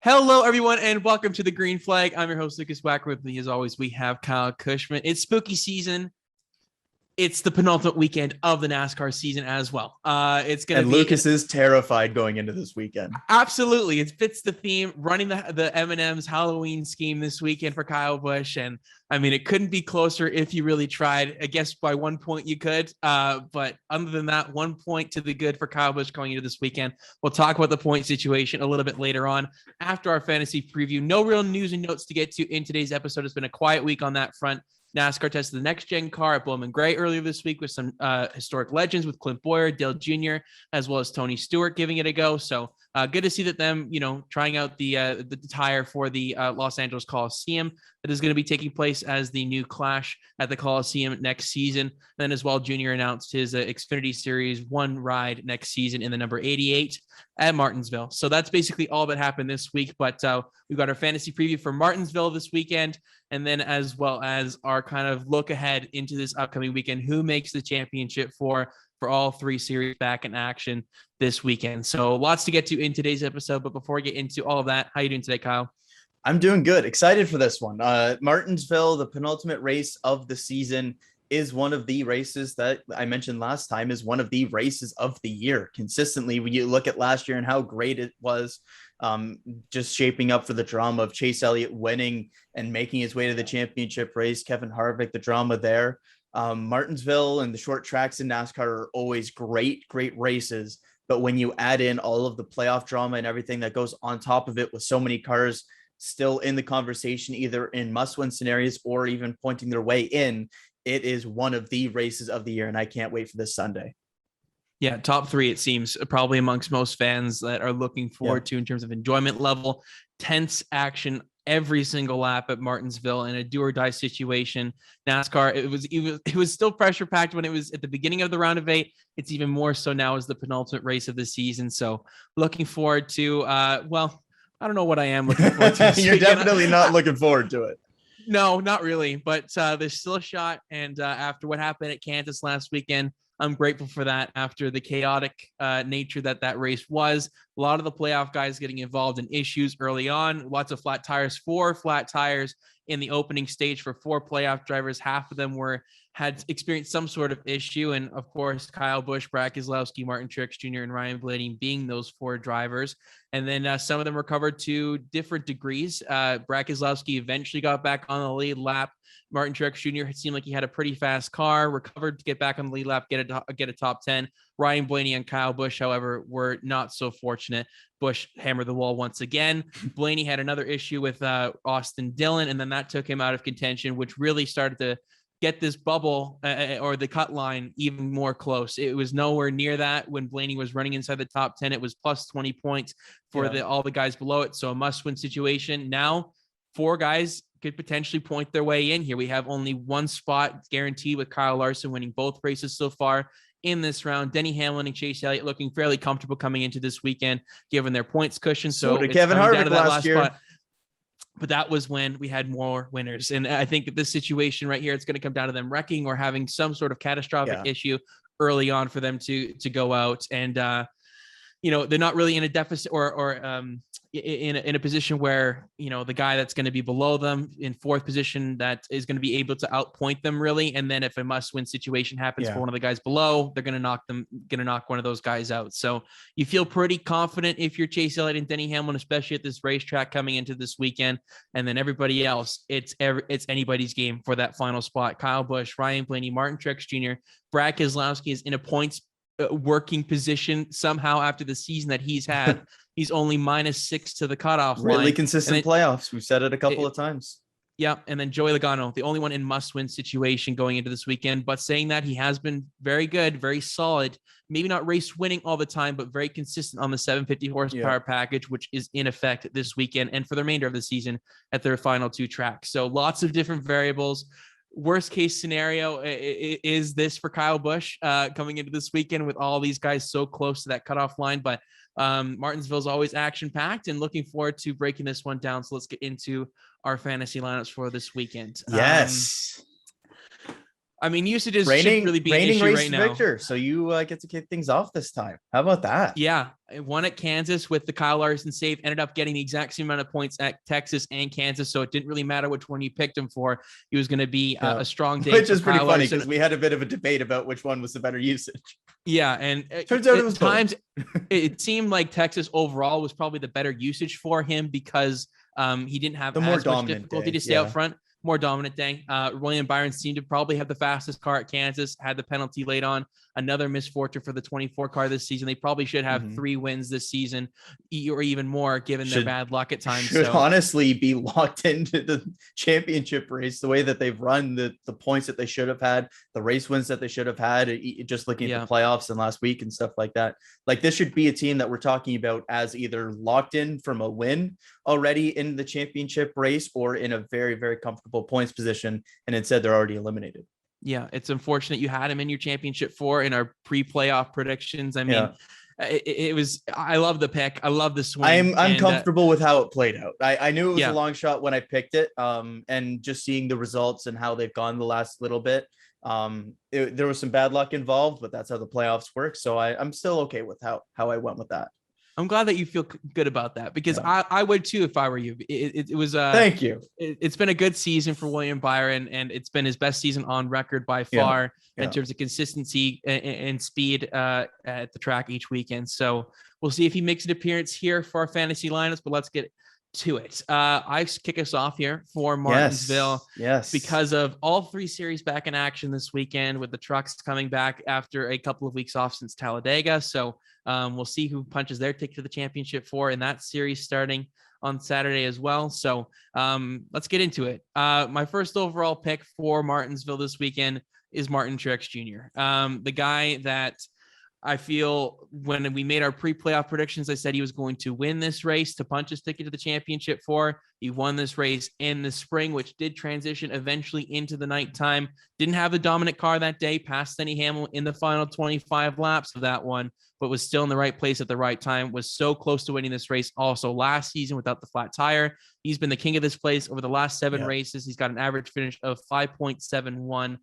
Hello, everyone, and welcome to the Green Flag. I'm your host, Lucas Wacker. With me, as always, we have Kyle Cushman. It's spooky season. It's the penultimate weekend of the NASCAR season as well. It's going to be Lucas is terrified going into this weekend. absolutely. It fits the theme, running the M&M's Halloween scheme this weekend for Kyle Busch, and I mean, it couldn't be closer if you really tried. I guess by 1 point you could, but other than that, 1 point to the good for Kyle Busch going into this weekend. We'll talk about the point situation a little bit later on after our fantasy preview. No real news and notes to get to in today's episode. It's been a quiet week on that front. NASCAR tested the next-gen car at Bowman Gray earlier this week with some historic legends with Clint Boyer, Dale Jr., as well as Tony Stewart giving it a go. So good to see that them, trying out the tire for the Los Angeles Coliseum that is going to be taking place as the new Clash at the Coliseum next season. And then as well, Jr. announced his Xfinity Series 1 ride next season in the number 88 at Martinsville. So that's basically all that happened this week. But we've got our fantasy preview for Martinsville this weekend, and then as well as our kind of look ahead into this upcoming weekend, who makes the championship for all three series back in action this weekend. So lots to get to in today's episode. But before we get into all of that, how are you doing today, Kyle? I'm doing good. Excited for this one. Martinsville, the penultimate race of the season, is one of the races that I mentioned last time is one of the races of the year. Consistently, when you look at last year and how great it was, just shaping up for the drama of Chase Elliott winning and making his way to the championship race, Kevin Harvick, the drama there. Martinsville and the short tracks in NASCAR are always great races. But when you add in all of the playoff drama and everything that goes on top of it, with so many cars still in the conversation, either in must-win scenarios or even pointing their way in, it is one of the races of the year, and I can't wait for this Sunday. Yeah, top three, it seems, probably amongst most fans that are looking forward to in terms of enjoyment level. Tense action every single lap at Martinsville in a do or die situation. NASCAR, it was still pressure packed when it was at the beginning of the round of 8. It's even more so now as the penultimate race of the season. So looking forward to, I don't know what I am looking forward to. You're definitely not looking forward to it. No, not really. But there's still a shot. And after what happened at Kansas last weekend, I'm grateful for that after the chaotic nature that race was. A lot of the playoff guys getting involved in issues early on. Lots of flat tires, 4 flat tires in the opening stage for 4 playoff drivers. Half of them had experienced some sort of issue. And of course, Kyle Busch, Brad Keselowski, Martin Truex Jr., and Ryan Blaney being those 4 drivers. And then some of them recovered to different degrees. Brad Keselowski eventually got back on the lead lap. Martin Truex Jr. It seemed like he had a pretty fast car, recovered to get back on the lead lap, get a top 10. Ryan Blaney and Kyle Busch, however, were not so fortunate. Busch hammered the wall once again. Blaney had another issue with Austin Dillon, and then that took him out of contention, which really started to get this bubble or the cut line even more close. It was nowhere near that when Blaney was running inside the top 10. It was plus 20 points for all the guys below it. So a must-win situation. Now 4 guys could potentially point their way in here. We have only 1 spot guaranteed with Kyle Larson winning both races so far in this round. Denny Hamlin and Chase Elliott looking fairly comfortable coming into this weekend, given their points cushion. So did Kevin Harvick last year. Spot. But that was when we had more winners. And I think this situation right here, it's going to come down to them wrecking or having some sort of catastrophic issue early on for them to go out. And, they're not really in a deficit or in a position where, the guy that's going to be below them in 4th position that is going to be able to outpoint them really. And then if a must-win situation happens for one of the guys below, they're going to knock one of those guys out. So you feel pretty confident if you're Chase Elliott and Denny Hamlin, especially at this racetrack coming into this weekend. And then everybody else, it's anybody's game for that final spot. Kyle Busch, Ryan Blaney, Martin Truex Jr., Brad Keselowski is in a points working position somehow after the season that he's had. He's only -6 to the cutoff line. Really consistent playoffs. We've said it a couple of times. Yeah, and then Joey Logano, the only one in must-win situation going into this weekend. But saying that, he has been very good, very solid. Maybe not race winning all the time, but very consistent on the 750 horsepower package, which is in effect this weekend and for the remainder of the season at their final 2 tracks. So lots of different variables. Worst case scenario is this for Kyle Busch coming into this weekend with all these guys so close to that cutoff line. But Martinsville is always action packed and looking forward to breaking this one down. So let's get into our fantasy lineups for this weekend. Yes. I mean, usages shouldn't really be an issue race right now. victor, so you get to kick things off this time. How about that? Yeah, won at Kansas with the Kyle Larson save, ended up getting the exact same amount of points at Texas and Kansas, so it didn't really matter which one you picked him for. He was going to be a strong day. Which is pretty funny because we had a bit of a debate about which one was the better usage. Yeah, and turns out it was times it seemed like Texas overall was probably the better usage for him because he didn't have as much difficulty to stay out front. More dominant day. William Byron seemed to probably have the fastest car at Kansas, had the penalty late on. Another misfortune for the 24 car this season. They probably should have 3 wins this season or even more given their bad luck at times. Should honestly be locked into the championship race the way that they've run, the points that they should have had, the race wins that they should have had, just looking at the playoffs and last week and stuff like that. Like this should be a team that we're talking about as either locked in from a win already in the championship race or in a very, very comfortable points position. And instead they're already eliminated. Yeah, it's unfortunate you had him in your championship 4 in our pre-playoff predictions. I mean, it was. I love the pick. I love the swing. I'm comfortable with how it played out. I knew it was a long shot when I picked it. And just seeing the results and how they've gone the last little bit. There was some bad luck involved, but that's how the playoffs work. So I'm still okay with how I went with that. I'm glad that you feel good about that because I would too if I were you. It was thank you. It's been a good season for William Byron, and it's been his best season on record by far in terms of consistency and speed at the track each weekend. So we'll see if he makes an appearance here for our fantasy lineups. But let's get to it. I kick us off here for Martinsville. Yes. Because of all 3 series back in action this weekend with the trucks coming back after a couple of weeks off since Talladega. So we'll see who punches their ticket to the championship for in that series starting on Saturday as well. So let's get into it. My first overall pick for Martinsville this weekend is Martin Truex Jr. The guy that I feel when we made our pre-playoff predictions, I said he was going to win this race to punch his ticket to the championship for. He won this race in the spring, which did transition eventually into the nighttime. Didn't have the dominant car that day, passed Denny Hamlin in the final 25 laps of that one, but was still in the right place at the right time, was so close to winning this race also last season without the flat tire. He's been the king of this place over the last 7 races. He's got an average finish of 5.71.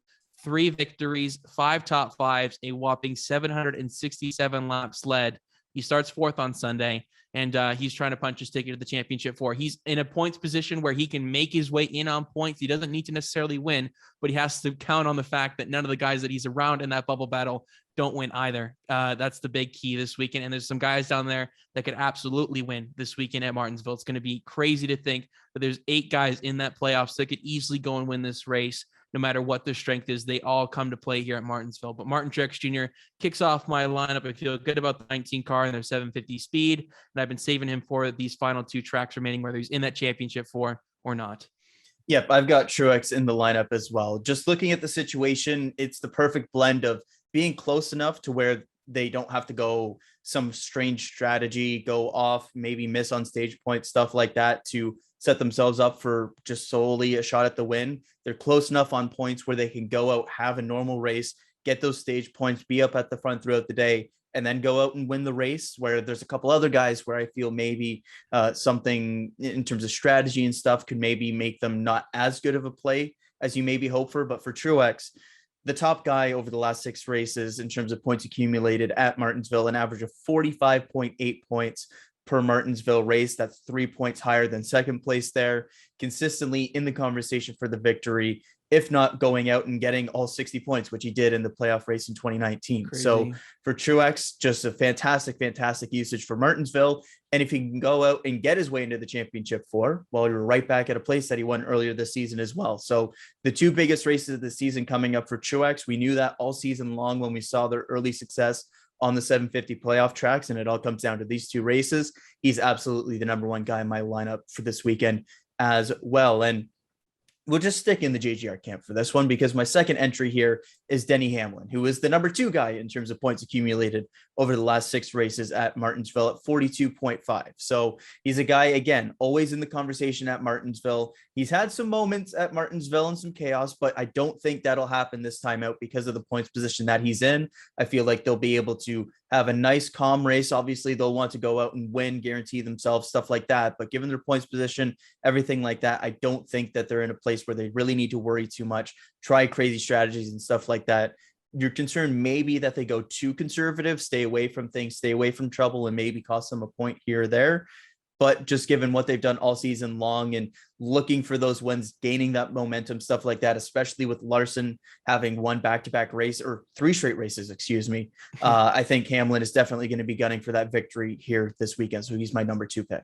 3 victories, 5 top 5s, a whopping 767 laps led. He starts 4th on Sunday, and he's trying to punch his ticket to the championship 4. He's in a points position where he can make his way in on points. He doesn't need to necessarily win, but he has to count on the fact that none of the guys that he's around in that bubble battle don't win either. That's the big key this weekend. And there's some guys down there that could absolutely win this weekend at Martinsville. It's going to be crazy to think that there's 8 guys in that playoffs that could easily go and win this race. No matter what their strength is, they all come to play here at Martinsville. But Martin Truex Jr. kicks off my lineup. I feel good about the 19 car and their 750 speed. And I've been saving him for these final 2 tracks remaining, whether he's in that championship 4 or not. Yep, I've got Truex in the lineup as well. Just looking at the situation, it's the perfect blend of being close enough to where they don't have to go some strange strategy, go off, maybe miss on stage points, stuff like that to set themselves up for just solely a shot at the win. They're close enough on points where they can go out, have a normal race, get those stage points, be up at the front throughout the day, and then go out and win the race, where there's a couple other guys where I feel maybe something in terms of strategy and stuff could maybe make them not as good of a play as you maybe hope for. But for Truex, the top guy over the last 6 races in terms of points accumulated at Martinsville, an average of 45.8 points per Martinsville race. That's 3 points higher than second place there, consistently in the conversation for the victory, if not going out and getting all 60 points, which he did in the playoff race in 2019. Crazy. So for Truex, just a fantastic usage for Martinsville. And if he can go out and get his way into the championship 4, well, you're right back at a place that he won earlier this season as well. So the 2 biggest races of the season coming up for Truex, we knew that all season long when we saw their early success on the 750 playoff tracks, and it all comes down to these 2 races. He's absolutely the number 1 guy in my lineup for this weekend as well. And we'll just stick in the JGR camp for this one because my second entry here is Denny Hamlin, who is the number 2 guy in terms of points accumulated over the last 6 races at Martinsville at 42.5. So he's a guy, again, always in the conversation at Martinsville. He's had some moments at Martinsville and some chaos, but I don't think that'll happen this time out because of the points position that he's in. I feel like they'll be able to have a nice calm race. Obviously they'll want to go out and win, guarantee themselves, stuff like that. But given their points position, everything like that, I don't think that they're in a place where they really need to worry too much, try crazy strategies and stuff like that. You're concerned maybe that they go too conservative, stay away from things, stay away from trouble, and maybe cost them a point here or there. But just given what they've done all season long and looking for those wins, gaining that momentum, stuff like that, especially with Larson having won back-to-back race or 3 straight races, excuse me. I think Hamlin is definitely going to be gunning for that victory here this weekend. So he's my number 2 pick.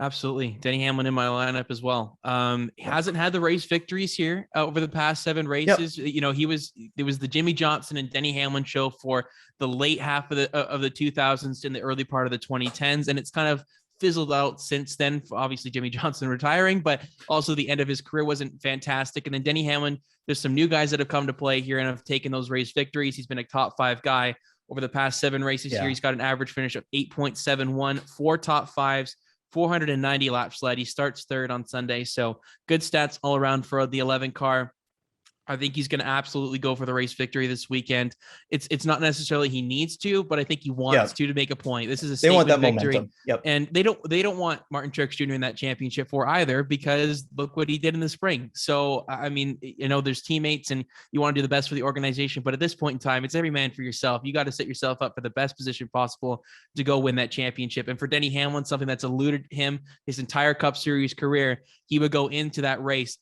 Absolutely. Denny Hamlin in my lineup as well. Hasn't had the race victories here over the past 7 races. Yep. You know, it was the Jimmy Johnson and Denny Hamlin show for the late half of the 2000s and the early part of the 2010s. And it's kind of fizzled out since then, obviously Jimmy Johnson retiring, but also the end of his career wasn't fantastic. And then Denny Hamlin, there's some new guys that have come to play here and have taken those race victories. He's been a top 5 guy over the past 7 races here. He's got an average finish of 8.71, 4 top 5s, 490 laps led. He starts 3rd on Sunday. So good stats all around for the 11 car. I think he's going to absolutely go for the race victory this weekend. It's not necessarily he needs to, but I think he wants to make a point. This is a statement victory. Momentum. Yep. And they don't want Martin Truex Jr. in that championship for either, because look what he did in the spring. So, I mean, you know, there's teammates and you want to do the best for the organization, but at this point in time, it's every man for yourself. You got to set yourself up for the best position possible to go win that championship. And for Denny Hamlin, something that's eluded him his entire Cup Series career, he would go into that race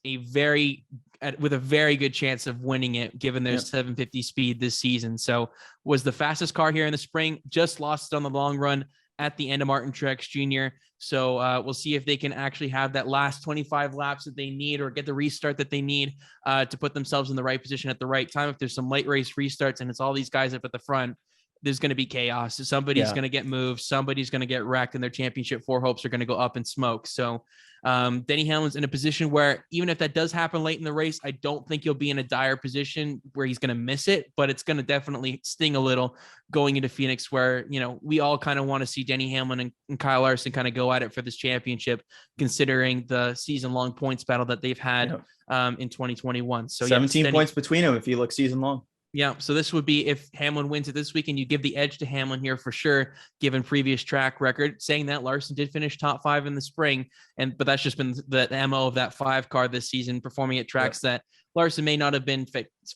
with a very good chance of winning it, given their 750 speed this season. So was the fastest car here in the spring, just lost it on the long run at the end of Martin Truex Jr. So we'll see if they can actually have that last 25 laps that they need, or get the restart that they need to put themselves in the right position at the right time. If there's some late race restarts and it's all these guys up at the front, there's going to be chaos. Somebody's going to get moved. Somebody's going to get wrecked, and their championship 4 hopes are going to go up in smoke. So Denny Hamlin's in a position where even if that does happen late in the race, I don't think he'll be in a dire position where he's going to miss it, but it's going to definitely sting a little going into Phoenix, where, you know, we all kind of want to see Denny Hamlin and Kyle Larson kind of go at it for this championship, considering the season-long points battle that they've had in 2021. So 17 points between them if you look season long. Yeah, so this would be, if Hamlin wins it this weekend, you give the edge to Hamlin here for sure, given previous track record. Saying that, Larson did finish top 5 in the spring, but that's just been the MO of that 5 car this season, performing at tracks that Larson may not have been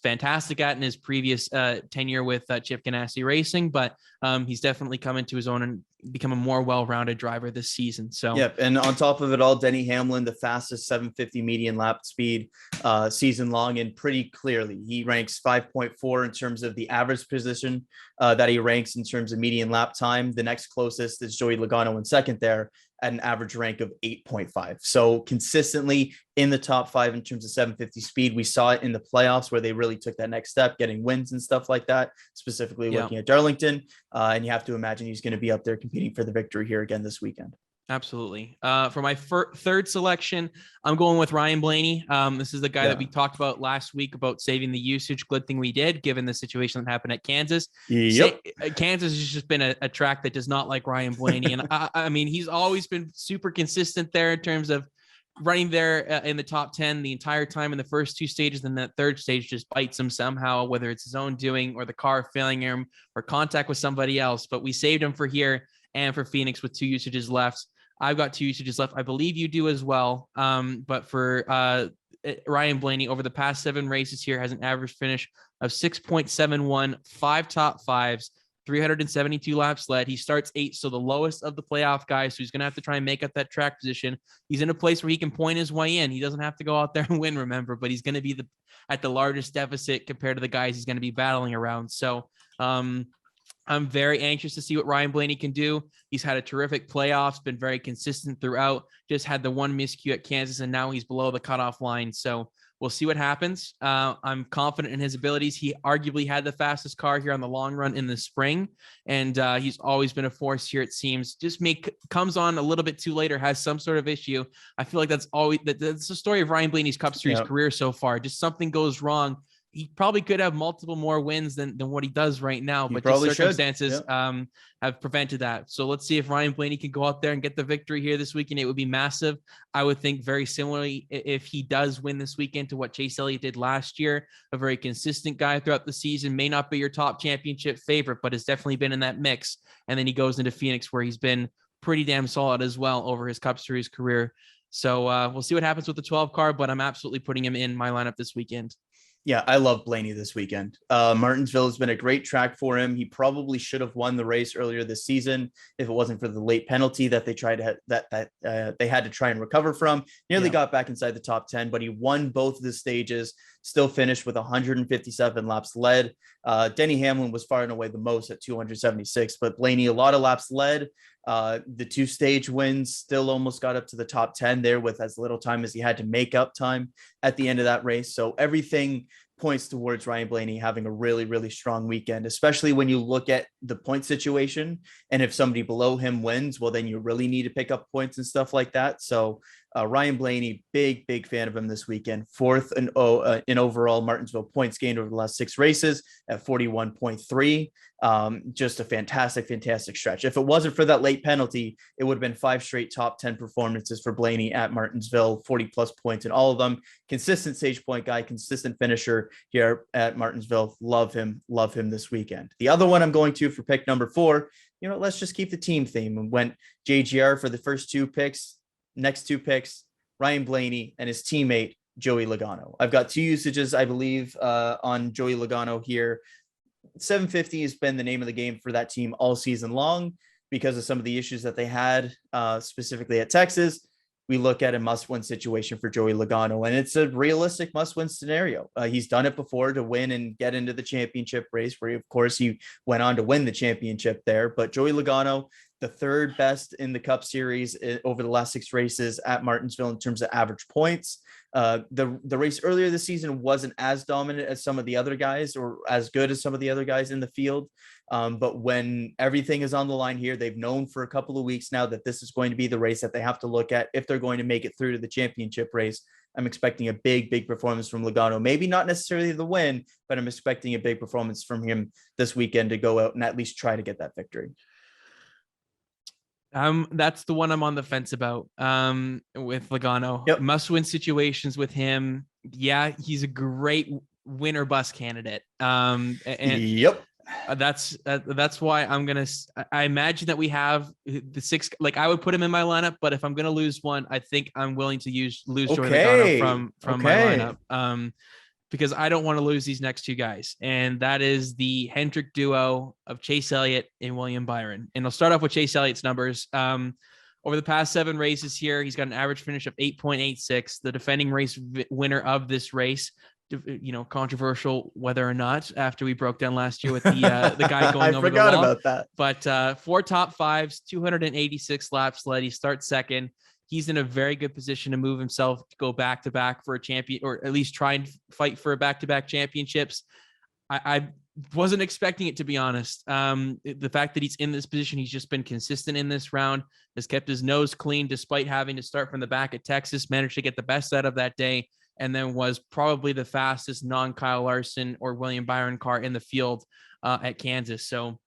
fantastic at in his previous tenure with Chip Ganassi Racing, but he's definitely come into his own and become a more well-rounded driver this season. So and on top of it all, Denny Hamlin, the fastest 750 median lap speed season long, and pretty clearly he ranks 5.4 in terms of the average position that he ranks in terms of median lap time. The next closest is Joey Logano in second there at an average rank of 8.5. So consistently in the top 5 in terms of 750 speed. We saw it in the playoffs where they really took that next step, getting wins and stuff like that, specifically looking at Darlington. And you have to imagine he's going to be up there competing for the victory here again this weekend. Absolutely. For my third selection, I'm going with Ryan Blaney. This is the guy that we talked about last week about saving the usage. Good thing we did, given the situation that happened at Kansas. Kansas has just been a track that does not like Ryan Blaney. And I mean, he's always been super consistent there in terms of running there in the top 10 the entire time in the first 2 stages. Then that third stage just bites him somehow, whether it's his own doing or the car failing him or contact with somebody else. But we saved him for here and for Phoenix with 2 usages left. I've got 2 usages left. I believe you do as well. But for Ryan Blaney, over the past 7 races here, has an average finish of 6.71, 5 top 5s, 372 laps led. He starts 8th, so the lowest of the playoff guys. So he's going to have to try and make up that track position. He's in a place where he can point his way in. He doesn't have to go out there and win, remember, but he's going to be at the largest deficit compared to the guys he's going to be battling around. So, I'm very anxious to see what Ryan Blaney can do. He's had a terrific playoffs, been very consistent throughout, just had the 1 miscue at Kansas, and now he's below the cutoff line. So we'll see what happens. I'm confident in his abilities. He arguably had the fastest car here on the long run in the spring, and he's always been a force here, it seems. Just comes on a little bit too late or has some sort of issue. I feel like that's the story of Ryan Blaney's Cup Series career so far. Just something goes wrong he probably could have multiple more wins than what he does right now, but probably just circumstances have prevented that. So let's see if Ryan Blaney can go out there and get the victory here this weekend. It would be massive. I would think very similarly if he does win this weekend to what Chase Elliott did last year, a very consistent guy throughout the season, may not be your top championship favorite, but has definitely been in that mix. And then he goes into Phoenix where he's been pretty damn solid as well over his Cup Series career. So we'll see what happens with the 12 car, but I'm absolutely putting him in my lineup this weekend. Yeah, I love Blainey this weekend. Martinsville has been a great track for him. He probably should have won the race earlier this season if it wasn't for the late penalty that they tried to they had to try and recover from. Nearly got back inside the top 10, but he won both of the stages. Still finished with 157 laps led. Denny Hamlin was far and away the most at 276, but Blainey a lot of laps led. The 2-stage wins still almost got up to the top 10 there with as little time as he had to make up time at the end of that race. So everything points towards Ryan Blaney having a really, really strong weekend, especially when you look at the point situation. And if somebody below him wins, well, then you really need to pick up points and stuff like that. So Ryan Blaney, big fan of him this weekend. 4th in overall Martinsville points gained over the last 6 races at 41.3. Just a fantastic stretch. If it wasn't for that late penalty, it would have been 5 straight top 10 performances for Blaney at Martinsville, 40 plus points in all of them. Consistent stage point guy, consistent finisher here at Martinsville. Love him this weekend. The other one I'm going to for pick number 4, let's just keep the team theme and went JGR for the first 2 picks. Next 2 picks, Ryan Blaney and his teammate, Joey Logano. I've got 2 usages, I believe, on Joey Logano here. 750 has been the name of the game for that team all season long because of some of the issues that they had, specifically at Texas. We look at a must-win situation for Joey Logano, and it's a realistic must-win scenario. He's done it before to win and get into the championship race, where, of course, he went on to win the championship there. But Joey Logano, the 3rd best in the Cup Series over the last 6 races at Martinsville in terms of average points. The race earlier this season wasn't as dominant as some of the other guys or as good as some of the other guys in the field. But when everything is on the line here, they've known for a couple of weeks now that this is going to be the race that they have to look at if they're going to make it through to the championship race. I'm expecting a big performance from Logano. Maybe not necessarily the win, but I'm expecting a big performance from him this weekend to go out and at least try to get that victory. That's the one I'm on the fence about with Logano. Yep. Must-win situations with him. Yeah, he's a great win or bust candidate. Yep. That's why I imagine that we have the 6. Like, I would put him in my lineup, but if I'm gonna lose one, I think I'm willing to lose Joey Logano from my lineup. Because I don't want to lose these next 2 guys. And that is the Hendrick duo of Chase Elliott and William Byron. And I'll start off with Chase Elliott's numbers. Over the past 7 races here, he's got an average finish of 8.86, the defending race winner of this race. Controversial whether or not, after we broke down last year with the guy going over the wall. I forgot about that. But 4 top 5s, 286 laps led. He starts 2nd. He's in a very good position to move himself to go back-to-back for a champion, or at least try and fight for a back-to-back championships. I wasn't expecting it, to be honest. The fact that he's in this position, he's just been consistent in this round, has kept his nose clean despite having to start from the back at Texas, managed to get the best out of that day, and then was probably the fastest non-Kyle Larson or William Byron car in the field at Kansas. So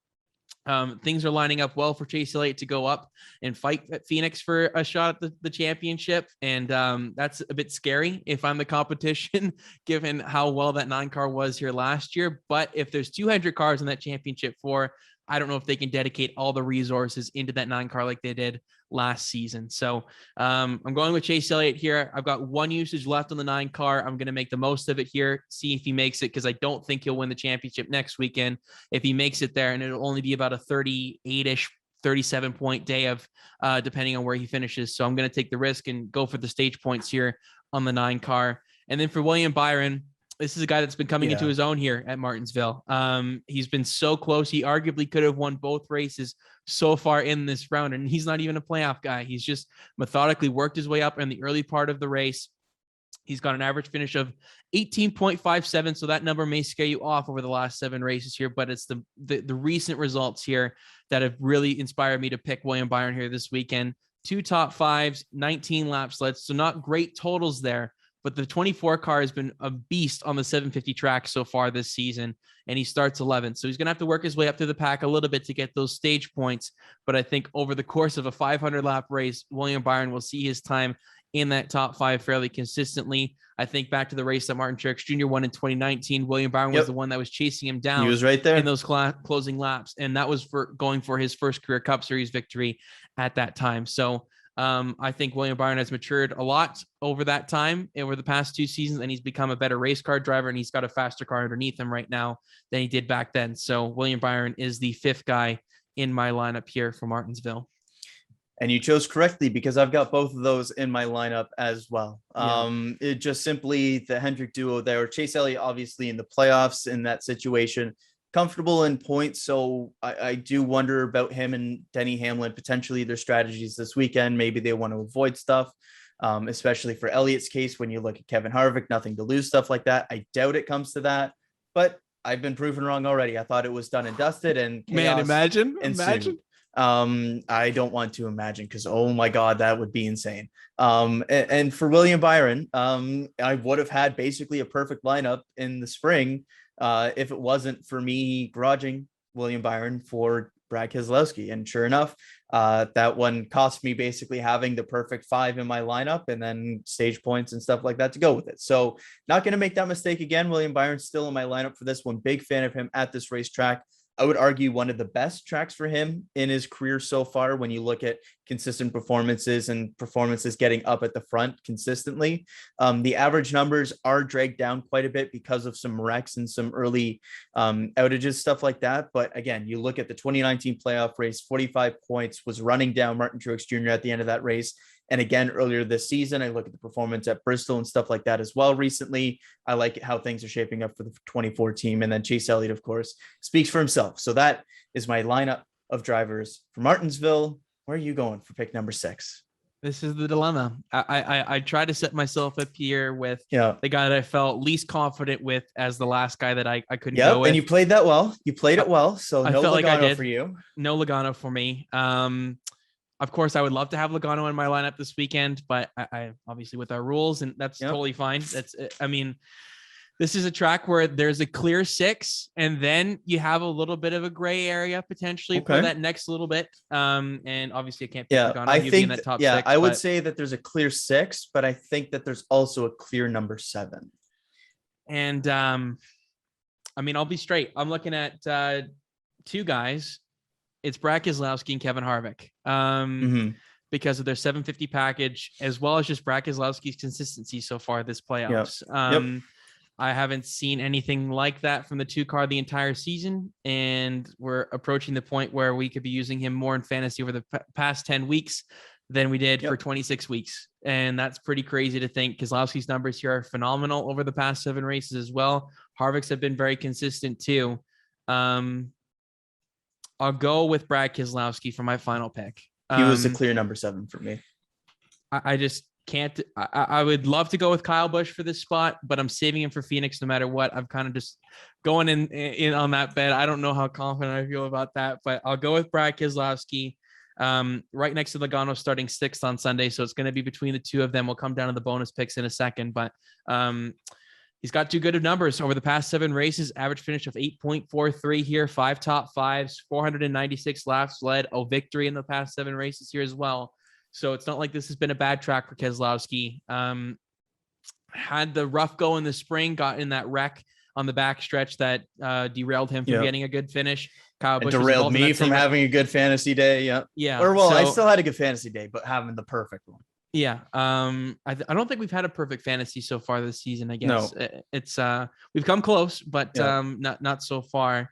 things are lining up well for Chase Elliott to go up and fight at Phoenix for a shot at the championship. And that's a bit scary if I'm the competition, given how well that 9 car was here last year. But if there's 200 cars in that championship 4, I don't know if they can dedicate all the resources into that 9 car like they did last season. So I'm going with Chase Elliott here. I've got 1 usage left on the 9 car. I'm going to make the most of it here, see if he makes it, because I don't think he'll win the championship next weekend. If he makes it there, and it'll only be about a 38-ish, 37 point day of depending on where he finishes. So I'm going to take the risk and go for the stage points here on the 9 car. And then for William Byron, this is a guy that's been coming into his own here at Martinsville. He's been so close. He arguably could have won both races so far in this round, and he's not even a playoff guy. He's just methodically worked his way up in the early part of the race. He's got an average finish of 18.57, so that number may scare you off over the last 7 races here, but it's the recent results here that have really inspired me to pick William Byron here this weekend. 2 top 5s, 19 laps led, so not great totals there, but the 24 car has been a beast on the 750 track so far this season, and he starts 11th. So he's going to have to work his way up to the pack a little bit to get those stage points. But I think over the course of a 500 lap race, William Byron will see his time in that top 5 fairly consistently. I think back to the race that Martin Truex Jr. won in 2019. William Byron was the one that was chasing him down. He was right there in those closing laps, and that was for going for his first career Cup Series victory at that time. So I think William Byron has matured a lot over that time, over the past 2 seasons, and he's become a better race car driver, and he's got a faster car underneath him right now than he did back then. So William Byron is the 5th guy in my lineup here for Martinsville. And you chose correctly, because I've got both of those in my lineup as well. It just simply the Hendrick duo there. Chase Elliott, obviously in the playoffs in that situation, comfortable in points. So I do wonder about him and Denny Hamlin, potentially their strategies this weekend. Maybe they want to avoid stuff, especially for Elliott's case. When you look at Kevin Harvick, nothing to lose, stuff like that. I doubt it comes to that, but I've been proven wrong already. I thought it was done and dusted, and man, imagine. I don't want to imagine, because oh my God, that would be insane. And for William Byron, I would have had basically a perfect lineup in the spring if it wasn't for me grudging William Byron for Brad Keselowski. And sure enough, that one cost me basically having the perfect 5 in my lineup and then stage points and stuff like that to go with it. So not going to make that mistake again. William Byron's still in my lineup for this one. Big fan of him at this racetrack. I would argue one of the best tracks for him in his career so far, when you look at consistent performances and performances getting up at the front consistently. The average numbers are dragged down quite a bit because of some wrecks and some early outages, stuff like that. But again, you look at the 2019 playoff race, 45 points, was running down Martin Truex Jr. at the end of that race. And again, earlier this season, I look at the performance at Bristol and stuff like that as well recently. I like how things are shaping up for the 24 team. And then Chase Elliott, of course, speaks for himself. So that is my lineup of drivers for Martinsville. Where are you going for pick number 6? This is the dilemma. I try to set myself up here with the guy that I felt least confident with as the last guy that I couldn't go with. And you played that well. You played it well. So I no felt Logano like I did. for you. No Logano for me. Of course, I would love to have Logano in my lineup this weekend, but I obviously with our rules, and that's totally fine. This is a track where there's a clear 6, and then you have a little bit of a gray area potentially for that next little bit. And obviously, I can't pick Logano. I think in that top 6, I would say that there's a clear 6, but I think that there's also a clear number 7. And I'll be straight. I'm looking at 2 guys. It's Brad Keselowski and Kevin Harvick because of their 750 package, as well as just Brad Keselowski's consistency so far this playoffs. I haven't seen anything like that from the 2 car the entire season, and we're approaching the point where we could be using him more in fantasy over the past 10 weeks than we did for 26 weeks. And that's pretty crazy to think. Keselowski's numbers here are phenomenal over the past 7 races as well. Harvick's have been very consistent too. I'll go with Brad Keselowski for my final pick. He was a clear number 7 for me. I just can't. I would love to go with Kyle Busch for this spot, but I'm saving him for Phoenix no matter what. I'm kind of just going in on that bet. I don't know how confident I feel about that, but I'll go with Brad Keselowski. Right next to Logano starting 6th on Sunday. So it's going to be between the 2 of them. We'll come down to the bonus picks in a second, but he's got 2 good numbers over the past 7 races. Average finish of 8.43 here, 5 top 5s, 496 laps led, a victory in the past 7 races here as well. So it's not like this has been a bad track for Keselowski. Had the rough go in the spring, got in that wreck on the back stretch that derailed him from getting a good finish. Kyle Busch derailed me from having a good fantasy day. Yeah. Or I still had a good fantasy day, but having the perfect one. Yeah. I don't think we've had a perfect fantasy so far this season. I guess it's we've come close, but not so far.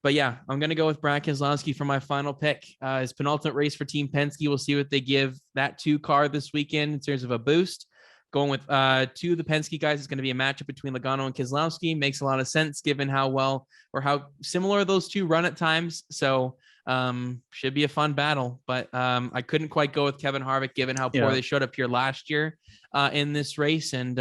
But yeah, I'm going to go with Brad Keselowski for my final pick. His penultimate race for Team Penske. We'll see what they give that 2 car this weekend in terms of a boost. Going with 2 of the Penske guys is going to be a matchup between Logano and Keselowski. Makes a lot of sense given how well or how similar those 2 run at times. So should be a fun battle. But I couldn't quite go with Kevin Harvick given how poor they showed up here last year in this race. And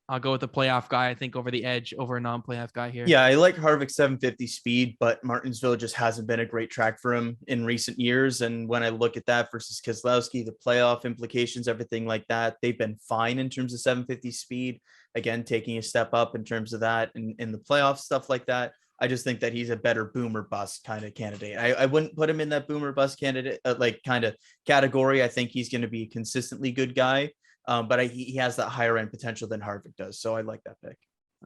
I'll go with the playoff guy, I think, over the edge over a non-playoff guy here. Yeah, I like Harvick's 750 speed, but Martinsville just hasn't been a great track for him in recent years. And when I look at that versus Keselowski, the playoff implications, everything like that, they've been fine in terms of 750 speed. Again, taking a step up in terms of that in the playoff stuff like that. I just think that he's a better boomer bust kind of candidate. I wouldn't put him in that boomer bust candidate, kind of category. I think he's going to be a consistently good guy. But he has that higher end potential than Harvick does. So I like that pick.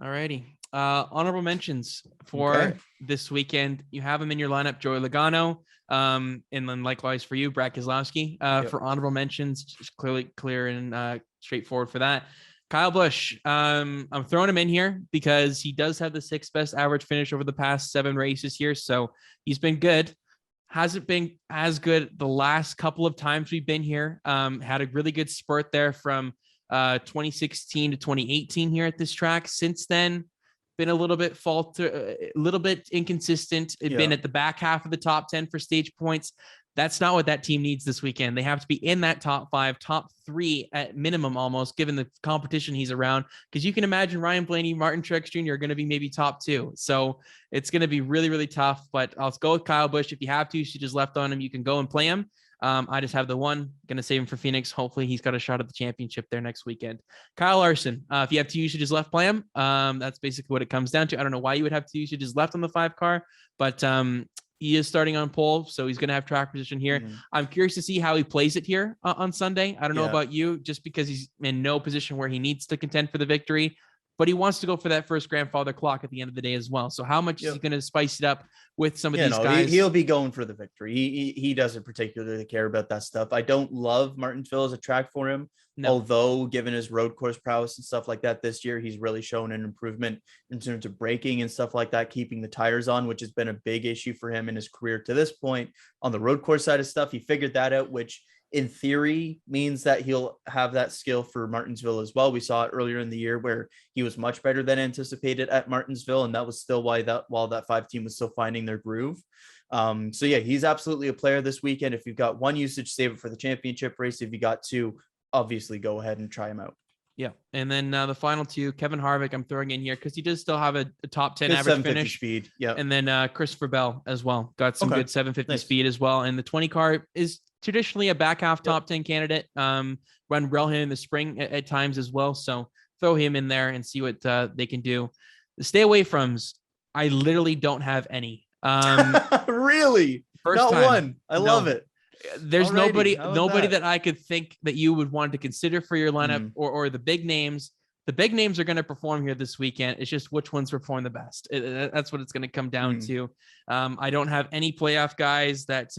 All righty. Honorable mentions for this weekend. You have him in your lineup, Joey Logano. And then likewise for you, Brad Keselowski. For honorable mentions, just clear and straightforward for that. Kyle Busch. I'm throwing him in here because he does have the 6th best average finish over the past 7 races here. So he's been good. Hasn't been as good the last couple of times we've been here. Had a really good spurt there from 2016 to 2018 here at this track. Since then, been a little bit a little bit inconsistent. Been at the back half of the top 10 for stage points. That's not what that team needs this weekend. They have to be in that top 5, top 3 at minimum, almost, given the competition he's around. Because you can imagine Ryan Blaney, Martin Truex Jr. are going to be maybe top 2. So it's going to be really, really tough. But I'll go with Kyle Busch. If you have to, you should just left on him. You can go and play him. I just have the one. Going to save him for Phoenix. Hopefully he's got a shot at the championship there next weekend. Kyle Larson. If you have to, you should just left play him. That's basically what it comes down to. I don't know why you would have to. You should just left on the 5 car. But he is starting on pole, so he's going to have track position here. I'm curious to see how he plays it here on Sunday. I don't know about you, just because he's in no position where he needs to contend for the victory, but he wants to go for that first grandfather clock at the end of the day as well. So how much is he going to spice it up with some of these guys? He'll be going for the victory. He doesn't particularly care about that stuff. I don't love Martinsville as a track for him. No. Although given his road course prowess and stuff like that this year, he's really shown an improvement in terms of braking and stuff like that, keeping the tires on, which has been a big issue for him in his career to this point. On the road course side of stuff, he figured that out, which in theory means that he'll have that skill for Martinsville as well. We saw it earlier in the year where he was much better than anticipated at Martinsville. And that was still while that 5 team was still finding their groove. So yeah, he's absolutely a player this weekend. If you've got 1 usage, save it for the championship race. If you got 2, obviously go ahead and try him out. Yeah. And then the final 2, Kevin Harvick, I'm throwing in here because he does still have a top 10 average finish speed. Yeah. And then Christopher Bell as well. Got some good 750 speed as well. And the 20 car is traditionally a back half top 10 candidate. Run rail him in the spring at times as well. So throw him in there and see what they can do. The stay away froms, I literally don't have any. Really? First Not time. One. I love it. There's nobody that I could think that you would want to consider for your lineup or the big names. The big names are going to perform here this weekend. It's just which ones perform the best. That's what it's going to come down to. I don't have any playoff guys that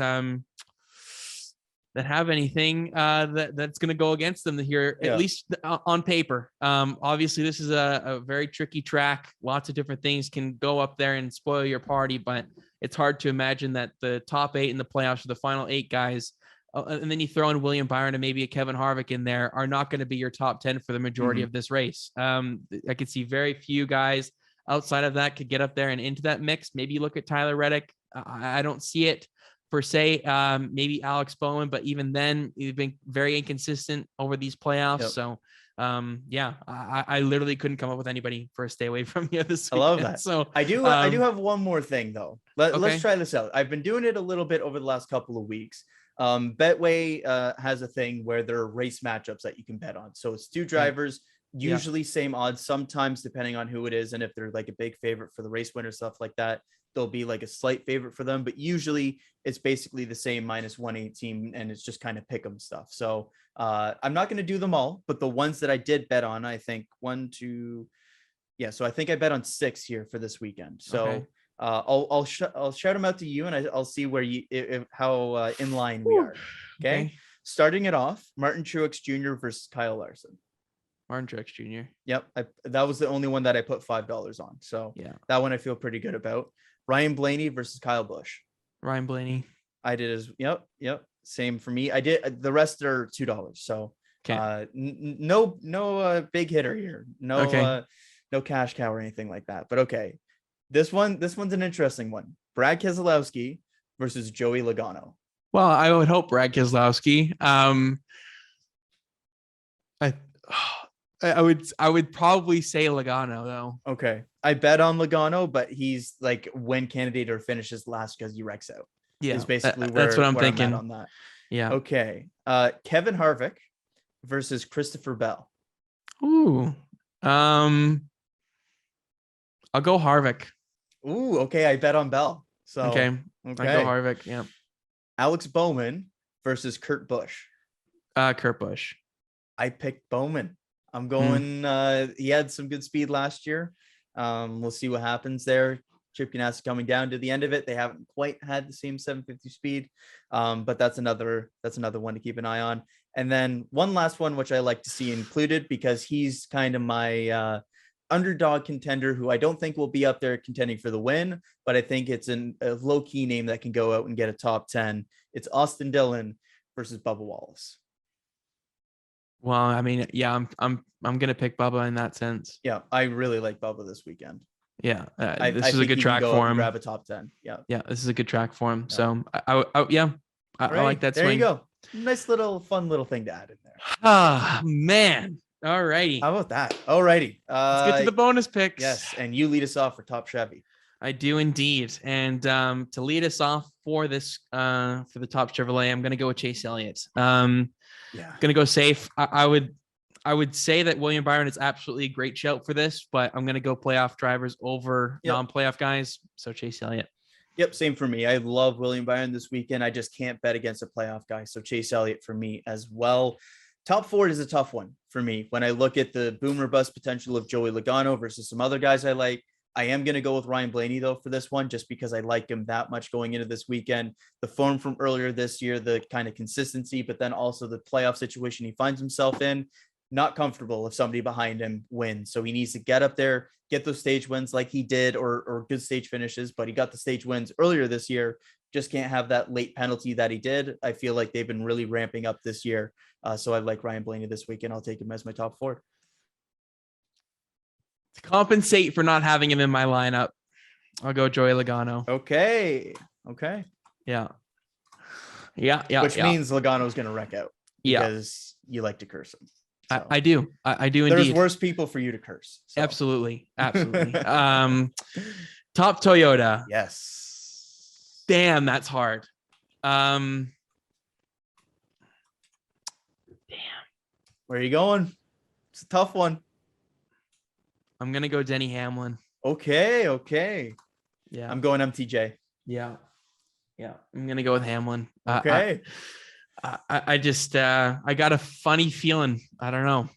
have anything that's going to go against them here, at least on paper. Obviously, this is a very tricky track. Lots of different things can go up there and spoil your party, but it's hard to imagine that the top 8 in the playoffs or the final 8 guys, and then you throw in William Byron and maybe a Kevin Harvick in there, are not going to be your top 10 for the majority of this race. I could see very few guys outside of that could get up there and into that mix. Maybe you look at Tyler Reddick. I don't see it per se. Maybe Alex Bowman, but even then, he's been very inconsistent over these playoffs. So I literally couldn't come up with anybody for a stay away from you this weekend. I love that. So I do have one more thing though. Let's try this out. I've been doing it a little bit over the last couple of weeks. Betway has a thing where there are race matchups that you can bet on. So it's 2 drivers, usually same odds, sometimes depending on who it is. And if they're like a big favorite for the race winner, stuff like that, there'll be like a slight favorite for them, but usually it's basically the same -118 and it's just kind of pick 'em stuff. So I'm not going to do them all, but the ones that I did bet on, I think 1, 2. Yeah. So I think I bet on 6 here for this weekend. So I'll shout them out to you and I'll see where how in line we are. Okay. Starting it off, Martin Truex Jr. versus Kyle Larson. Martin Truex Jr. Yep. That was the only one that I put $5 on. So that one I feel pretty good about. Ryan Blaney versus Kyle Busch. Ryan Blaney. I did as yep. Same for me. I did. The rest are $2. So no big hitter here. No cash cow or anything like that. But okay. This one's an interesting one. Brad Keselowski versus Joey Logano. Well, I would hope Brad Keselowski. I would probably say Logano though. Okay. I bet on Logano, but he's like when candidate or finishes last because he wrecks out. Yeah, Is basically that's what I'm where thinking. I'm at on that. Yeah. Okay. Kevin Harvick versus Christopher Bell. Ooh. I'll go Harvick. Ooh, okay. I bet on Bell. So Okay. I go Harvick. Yeah. Alex Bowman versus Kurt Busch. Kurt Busch. I picked Bowman. I'm going. He had some good speed last year. We'll see what happens there. Chip Ganassi coming down to the end of it. They haven't quite had the same 750 speed, but that's another one to keep an eye on. And then one last one, which I like to see included because he's kind of my underdog contender who I don't think will be up there contending for the win, but I think it's a low key name that can go out and get a top 10. It's Austin Dillon versus Bubba Wallace. Well, I mean, yeah, I'm gonna pick Bubba in that sense. Yeah, I really like Bubba this weekend. Yeah, I is a good track for him. Grab a top 10. Yeah, this is a good track for him. Yeah. So I like that. There swing. you go. Nice fun little thing to add in there. Ah, man. All righty. How about that? All righty. Let's get to the bonus picks. Yes, and you lead us off for Top Chevy. I do indeed. And to lead us off for this for the Top Chevrolet, I'm gonna go with Chase Elliott. Gonna go safe. I would say that William Byron is absolutely a great shout for this, but I'm gonna go playoff drivers over non-playoff guys. So Chase Elliott. Yep, same for me. I love William Byron this weekend. I just can't bet against a playoff guy. So Chase Elliott for me as well. Top 4 is a tough one for me. When I look at the boom or bust potential of Joey Logano versus some other guys I like, I am going to go with Ryan Blaney, though, for this one, just because I like him that much going into this weekend. The form from earlier this year, the kind of consistency, but then also the playoff situation he finds himself in. Not comfortable if somebody behind him wins. So he needs to get up there, get those stage wins like he did, or good stage finishes, but he got the stage wins earlier this year. Just can't have that late penalty that he did. I feel like they've been really ramping up this year. So I like Ryan Blaney this weekend. I'll take him as my top 4. To compensate for not having him in my lineup, I'll go Joey Logano. Okay. Yeah. Which means Logano's going to wreck out. Because you like to curse him. So. I do indeed. There's worse people for you to curse. So. Absolutely. Top Toyota. Yes. Damn, that's hard. Damn. Where are you going? It's a tough one. I'm gonna go Denny Hamlin. Okay. Yeah. I'm going MTJ. Yeah. I'm gonna go with Hamlin. Okay. I just I got a funny feeling. I don't know.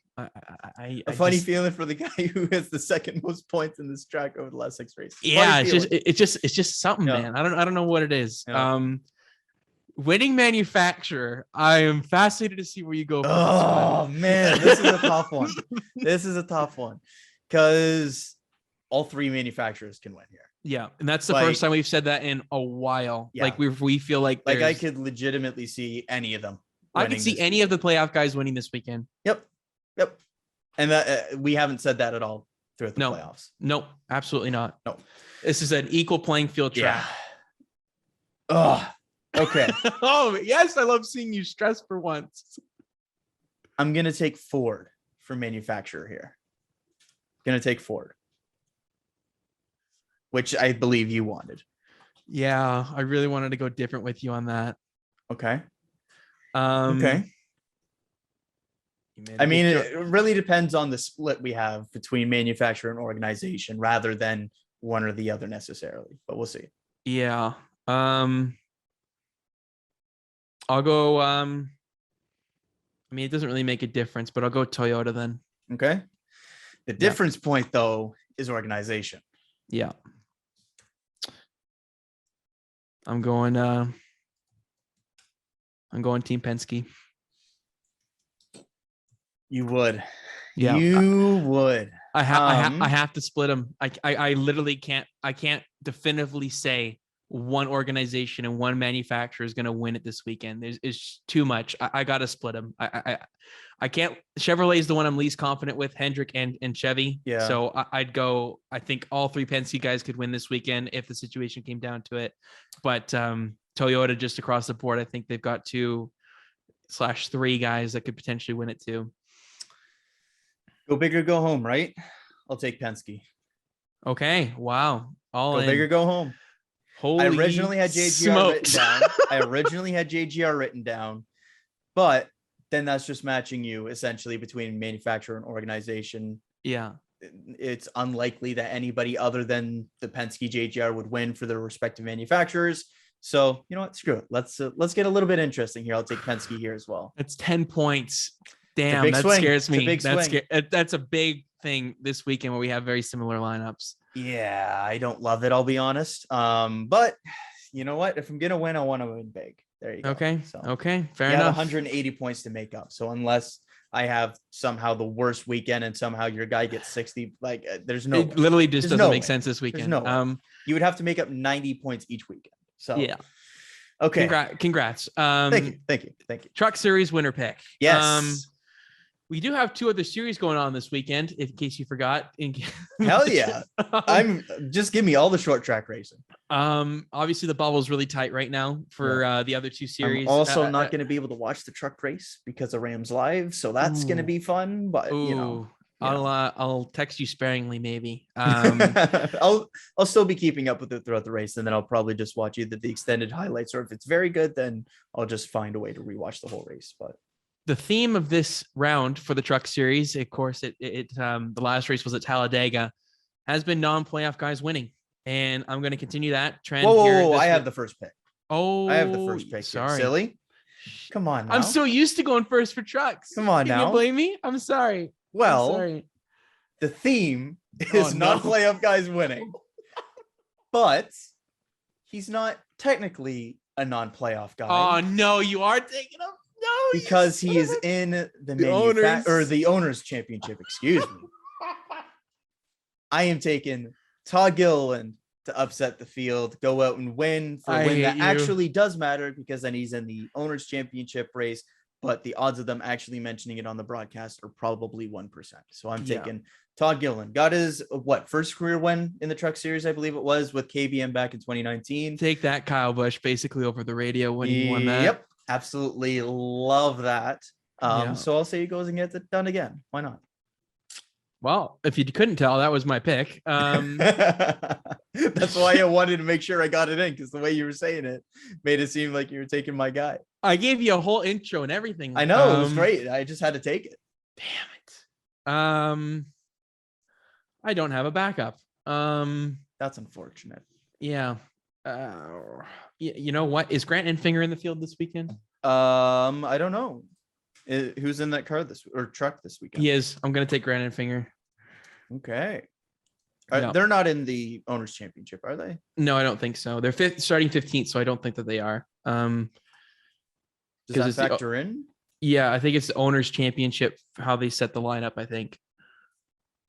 A funny feeling for the guy who has the second most points in this track over the last 6 races. Yeah, it's just something, man. I don't know what it is. Yeah. Winning manufacturer. I am fascinated to see where you go. Oh man, this is a tough one. This is a tough one because all 3 manufacturers can win here. Yeah, and that's the first time we've said that in a while. Yeah. Like we feel like I could legitimately see any of them. I could see any of the playoff guys winning this weekend. Yep. And that we haven't said that at all throughout the playoffs. No, absolutely not. No, this is an equal playing field track. Oh, okay. Oh yes, I love seeing you stress for once. I'm gonna take Ford for manufacturer here. Gonna take Ford, which I believe you wanted. Yeah, I really wanted to go different with you on that. Okay. Okay. I mean, it really depends on the split we have between manufacturer and organization rather than one or the other necessarily, but we'll see. Yeah. I'll go, I mean, it doesn't really make a difference, but I'll go Toyota then. Okay. The difference point though is organization. Yeah. I'm going Team Penske. You would. Yeah. You would. I have to split them. I literally can't definitively say one organization and one manufacturer is going to win it this weekend. It's too much. I got to split them. I can't. Chevrolet is the one I'm least confident with, Hendrick and Chevy. Yeah. So I think all 3 Penske guys could win this weekend if the situation came down to it. But Toyota just across the board, I think they've got 2/3 guys that could potentially win it too. Go big or go home, right? I'll take Penske. Okay. Wow. All Go in. big or go home. Holy I originally had JGR written down. But then that's just matching you essentially between manufacturer and organization. Yeah. It's unlikely that anybody other than the Penske JGR would win for their respective manufacturers. So, you know what? Screw it. Let's get a little bit interesting here. I'll take Penske here as well. It's 10 points. Damn, big that swing. scares me. It's a big swing. That's a big thing this weekend where we have very similar lineups. Yeah, I don't love it, I'll be honest. But you know what? If I'm gonna win, I want to win big. There you go. Okay. So Okay. Fair you have enough. 180 points to make up. So unless I have somehow the worst weekend and somehow your guy gets 60, like there's no. It literally just There's doesn't no make way. sense this weekend. There's no way. You would have to make up 90 points each weekend. So yeah. Okay. Congrats. Thank you. Truck Series winner pick. Yes. We do have 2 other series going on this weekend, in case you forgot. Hell yeah. Just give me all the short track racing. Obviously the bubble's really tight right now for the other 2 series. I'm also not going to be able to watch the truck race because of Rams Live, so that's going to be fun. But you know, I'll text you sparingly, maybe. I'll still be keeping up with it throughout the race, and then I'll probably just watch either the extended highlights, or if it's very good, then I'll just find a way to rewatch the whole race. But the theme of this round for the truck series, of course, the last race was at Talladega, has been non-playoff guys winning, and I'm going to continue that trend. Whoa! I have the first pick. Oh, I have the first pick. Sorry, silly. Come on, now. I'm so used to going first for trucks. Come on, Can now. you blame me? I'm sorry. Well, sorry. The theme is not playoff guys winning, but he's not technically a non-playoff guy. Oh no, you are taking him. No, because he is in the owners championship. Excuse me. I am taking Todd Gilliland to upset the field, go out and win for a win that actually does matter, because then he's in the owners championship race. But the odds of them actually mentioning it on the broadcast are probably 1%. So I'm taking Todd Gilliland. Got his first career win in the truck series, I believe it was, with KBM back in 2019. Take that, Kyle Busch, basically over the radio when he won that. Yep. Absolutely love that. So I'll say he goes and gets it done again. Why not? Well, if you couldn't tell, that was my pick. That's why I wanted to make sure I got it in, because the way you were saying it made it seem like you were taking my guy. I gave you a whole intro and everything. I know, it was great. I just had to take it. Damn it. I don't have a backup. That's unfortunate. Yeah. You know what? Is Grant Enfinger in the field this weekend? I don't know. Who's in that car truck this weekend? He is. I'm gonna take Grant Enfinger. Okay. They're not in the owners championship, are they? No, I don't think so. They're starting 15th, so I don't think that they are. Does that factor in? Yeah, I think it's the owners championship, how they set the lineup, I think.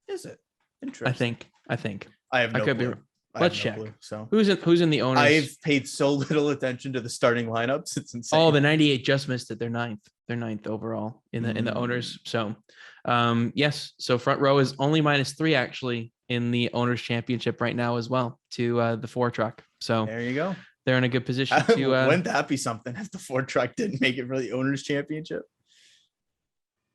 Is it? Interesting. I think. I have no clue. Let's check. So who's in the owners? I've paid so little attention to the starting lineups. It's insane. Oh, the 98 just missed it. They're ninth. They're ninth overall in the owners. So yes. So front row is only -3 actually in the owners championship right now as well to the 4 truck. So there you go. They're in a good position to wouldn't that be something if the 4 truck didn't make it for the owners championship?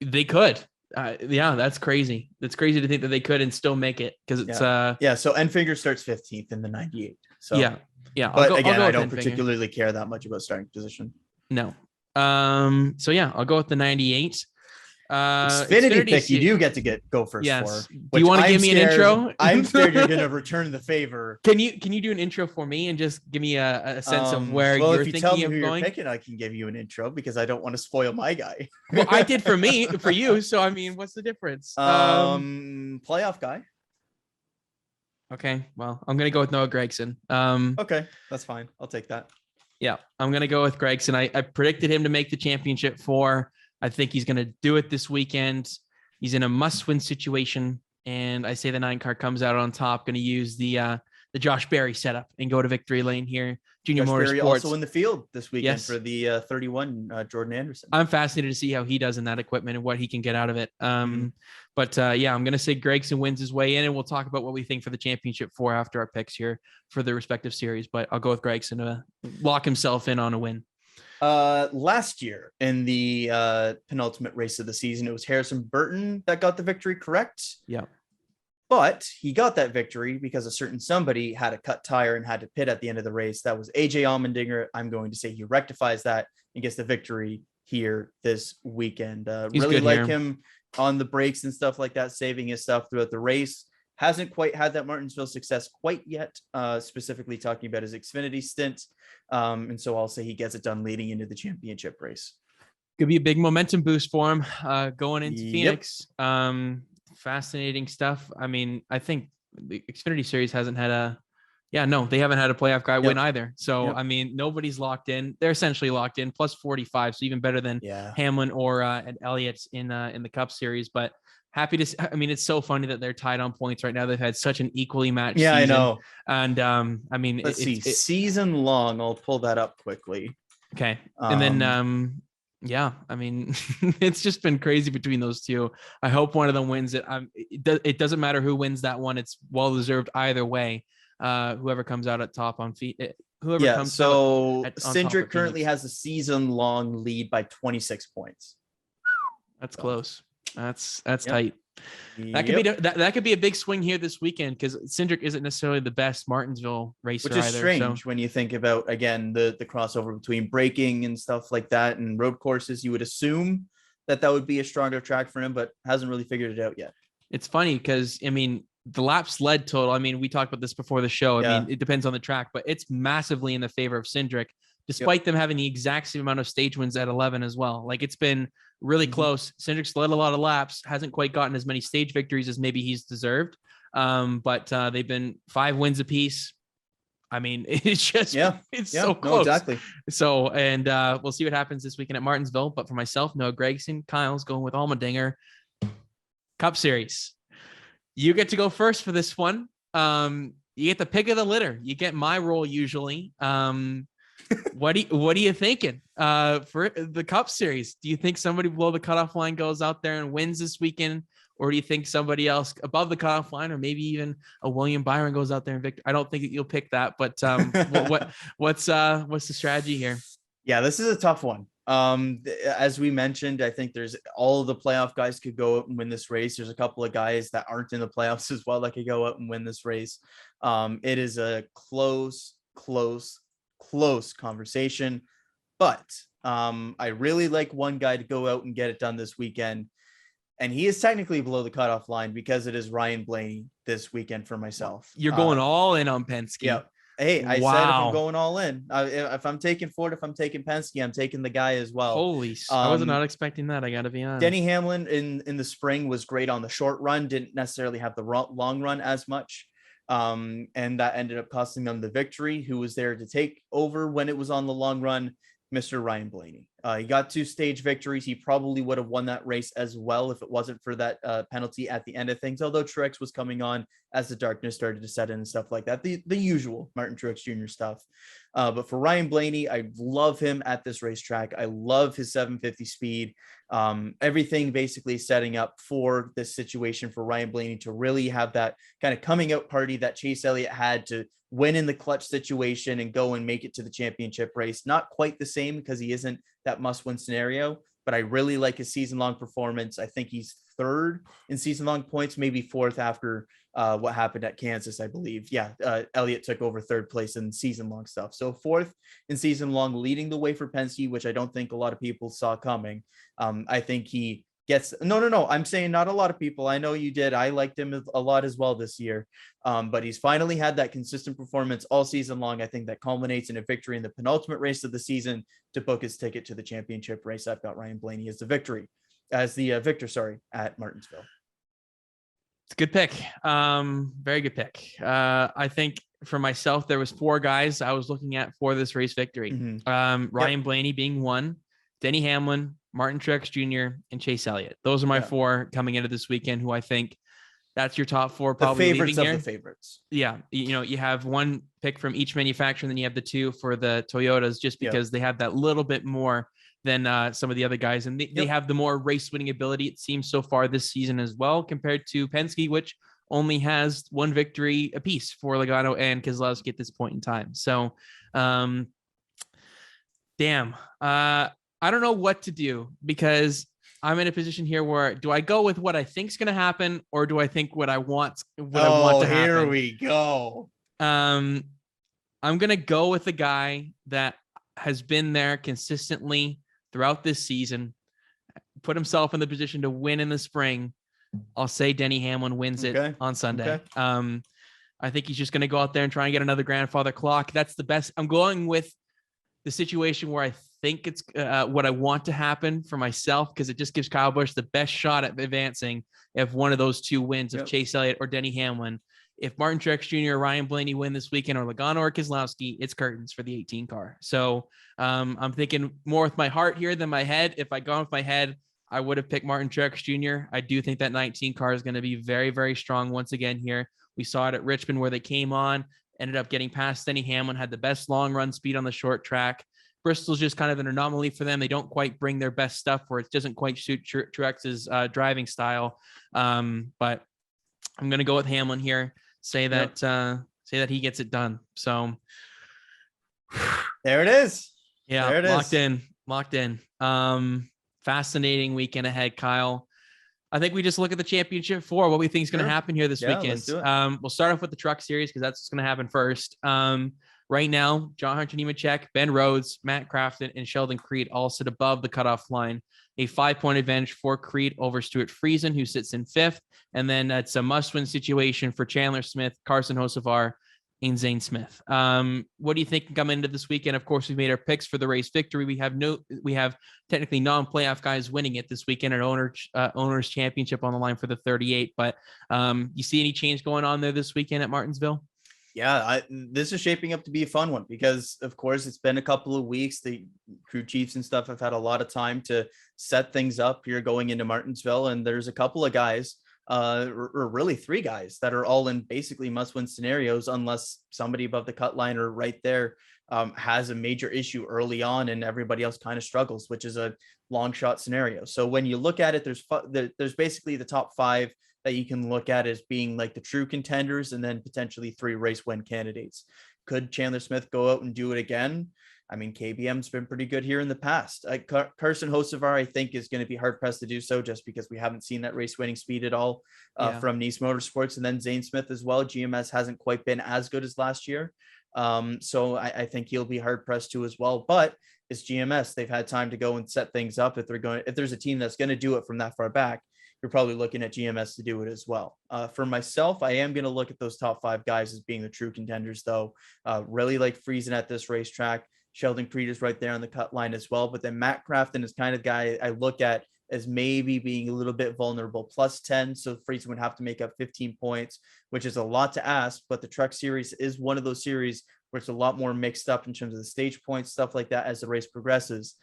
They could. Yeah, that's crazy. That's crazy to think that they could and still make it, because it's So Enfinger starts 15th in the 98. So yeah. But again, I don't particularly care that much about starting position. No. So yeah, I'll go with the 98. Xfinity pick, you do get to go first. Yes. For, do you want to give me an intro? I'm scared you're gonna return the favor. Can you do an intro for me and just give me a sense of where you're thinking tell me of who going? You're picking, I can give you an intro, because I don't want to spoil my guy. Well, I did for you. So I mean, what's the difference? Playoff guy. Okay. Well, I'm gonna go with Noah Gragson. Okay, that's fine. I'll take that. Yeah, I'm gonna go with Gragson. I predicted him to make the championship 4. I think he's going to do it this weekend. He's in a must-win situation, and I say the 9 car comes out on top. Going to use the Josh Berry setup and go to victory lane here. Junior Motorsports also in the field this weekend for the 31 Jordan Anderson. I'm fascinated to see how he does in that equipment and what he can get out of it. But yeah, I'm going to say Gragson wins his way in, and we'll talk about what we think for the championship 4 after our picks here for the respective series. But I'll go with Gragson to lock himself in on a win. Last year in the penultimate race of the season, it was Harrison Burton that got the victory, correct? Yeah. But he got that victory because a certain somebody had a cut tire and had to pit at the end of the race. That was AJ Allmendinger. I'm going to say he rectifies that and gets the victory here this weekend. Really like him on the brakes and stuff like that, saving his stuff throughout the race. Hasn't quite had that Martinsville success quite yet, specifically talking about his Xfinity stint. And so I'll say he gets it done leading into the championship race. Could be a big momentum boost for him going into Phoenix. Fascinating stuff. I mean, I think the Xfinity Series hasn't had they haven't had a playoff guy win either. So, I mean, nobody's locked in. They're essentially locked in, plus 45. So even better than Hamlin or and Elliott in the Cup Series. But happy to, I mean, it's so funny that they're tied on points right now. They've had such an equally matched season. I know. And I mean, let's see, season long. I'll pull that up quickly. Okay. And then, I mean, it's just been crazy between those two. I hope one of them wins it. It doesn't matter who wins that one. It's well deserved either way. Whoever comes out at top on feet. Hendrick currently has a season long lead by 26 points. That's close. That's tight. That could be a big swing here this weekend because Hendrick isn't necessarily the best Martinsville racer, which is strange when you think about, again, the crossover between braking and stuff like that and road courses. You would assume that would be a stronger track for him, but hasn't really figured it out yet. It's funny because, I mean, the laps led total, I mean, we talked about this before the show. I mean, it depends on the track, but it's massively in the favor of Hendrick, despite them having the exact same amount of stage wins at 11 as well. Like, it's been really close. Hendrick's led a lot of laps, hasn't quite gotten as many stage victories as maybe he's deserved. But they've been 5 wins apiece. I mean, it's just, so close. No, exactly. So, and we'll see what happens this weekend at Martinsville. But for myself, Noah Gragson, Kyle's going with Allmendinger. Cup Series. You get to go first for this one. You get the pick of the litter. You get my role usually. What are you thinking for the Cup Series? Do you think somebody below the cutoff line goes out there and wins this weekend, or do you think somebody else above the cutoff line, or maybe even a William Byron goes out there and victor? I don't think that you'll pick that, but what's the strategy here? Yeah, this is a tough one. As we mentioned, I think there's all of the playoff guys could go out and win this race. There's a couple of guys that aren't in the playoffs as well that could go out and win this race. It is a close conversation, but I really like one guy to go out and get it done this weekend, and he is technically below the cutoff line because it is Ryan Blaney this weekend for myself. You're going all in on Penske. Yeah. Hey, I said if I'm going all in, if I'm taking Ford, if I'm taking Penske, I'm taking the guy as well. Holy, I was not expecting that. I got to be honest. Denny Hamlin in the spring was great on the short run, didn't necessarily have the long run as much. And that ended up costing them the victory. Who was there to take over when it was on the long run? Mr. Ryan Blaney. He got 2 stage victories. He probably would have won that race as well if it wasn't for that penalty at the end of things, although Truex was coming on as the darkness started to set in and stuff like that. The usual Martin Truex Jr. stuff. But for Ryan Blaney, I love him at this racetrack. I love his 750 speed. Everything basically setting up for this situation for Ryan Blaney to really have that kind of coming out party that Chase Elliott had to win in the clutch situation and go and make it to the championship race. Not quite the same because he isn't that must-win scenario, but I really like his season-long performance. I think he's 3rd in season-long points, maybe 4th after what happened at Kansas, I believe. Yeah, Elliott took over 3rd place in season-long stuff. So 4th in season-long, leading the way for Penske, which I don't think a lot of people saw coming. I think he gets no. I'm saying not a lot of people. I know you did. I liked him a lot as well this year. But he's finally had that consistent performance all season long. I think that culminates in a victory in the penultimate race of the season to book his ticket to the championship race. I've got Ryan Blaney as the victor, at Martinsville. It's a good pick. Very good pick. I think for myself, there was 4 guys I was looking at for this race victory. Ryan Blaney being one, Denny Hamlin, Martin Truex Jr., and Chase Elliott. Those are my 4 coming into this weekend, who I think that's your top 4 probably. The favorites leaving of here. The favorites. Yeah. You have 1 pick from each manufacturer, and then you have the 2 for the Toyotas, just because they have that little bit more than some of the other guys. And they have the more race winning ability, it seems, so far this season as well, compared to Penske, which only has 1 victory apiece for Logano and Keselowski at this point in time. So Damn. I don't know what to do because I'm in a position here where do I go with what I think is going to happen or do I think what I want to happen? Here we go. I'm going to go with the guy that has been there consistently throughout this season, put himself in the position to win in the spring. I'll say Denny Hamlin wins it on Sunday. Okay. I think he's just going to go out there and try and get another grandfather clock. That's the best. I'm going with the situation where I think it's what I want to happen for myself because it just gives Kyle Busch the best shot at advancing if one of those two wins of Chase Elliott or Denny Hamlin. If Martin Truex Jr. or Ryan Blaney win this weekend or Logano or Keselowski, it's curtains for the 18 car. So I'm thinking more with my heart here than my head. If I go with my head, I would have picked Martin Truex Jr. I do think that 19 car is going to be very, very strong once again here. We saw it at Richmond where they came on, ended up getting past Denny Hamlin, had the best long run speed on the short track. Bristol's just kind of an anomaly for them. They don't quite bring their best stuff where it doesn't quite suit Truex's driving style. But I'm going to go with Hamlin here. Say that he gets it done. So there it is. Yeah, there it locked in. Fascinating weekend ahead, Kyle. I think we just look at the championship for what we think is going to happen here this weekend. Let's do it. We'll start off with the truck series because that's what's going to happen first. Right now, John Hunter Nemechek, Ben Rhodes, Matt Crafton, and Sheldon Creed all sit above the cutoff line. A 5-point advantage for Creed over Stuart Friesen, who sits in 5th. And then it's a must-win situation for Chandler Smith, Carson Hocevar, and Zane Smith. What do you think coming into this weekend? Of course, we've made our picks for the race victory. We have technically non-playoff guys winning it this weekend, an owners championship on the line for the 38. But you see any change going on there this weekend at Martinsville? Yeah, this is shaping up to be a fun one because, of course, it's been a couple of weeks. The crew chiefs and stuff have had a lot of time to set things up here going into Martinsville. And there's a couple of guys, or really 3 guys that are all in basically must-win scenarios unless somebody above the cut line or right there has a major issue early on and everybody else kind of struggles, which is a long shot scenario. So when you look at it, there's basically the top 5 that you can look at as being like the true contenders and then potentially 3 race win candidates. Could Chandler Smith go out and do it again? I mean, KBM's been pretty good here in the past. Carson Hocevar, I think, is going to be hard pressed to do so just because we haven't seen that race winning speed at all from Nice Motorsports. And then Zane Smith as well. GMS hasn't quite been as good as last year. So I think he'll be hard pressed to as well, but it's GMS. They've had time to go and set things up. If there's a team that's going to do it from that far back, you're probably looking at GMS to do it as well. For myself, I am going to look at those top 5 guys as being the true contenders, though. Really like Friesen at this racetrack. Sheldon Creed is right there on the cut line as well. But then Matt Crafton is kind of guy I look at as maybe being a little bit vulnerable. Plus 10, so Friesen would have to make up 15 points, which is a lot to ask. But the truck series is one of those series where it's a lot more mixed up in terms of the stage points, stuff like that as the race progresses.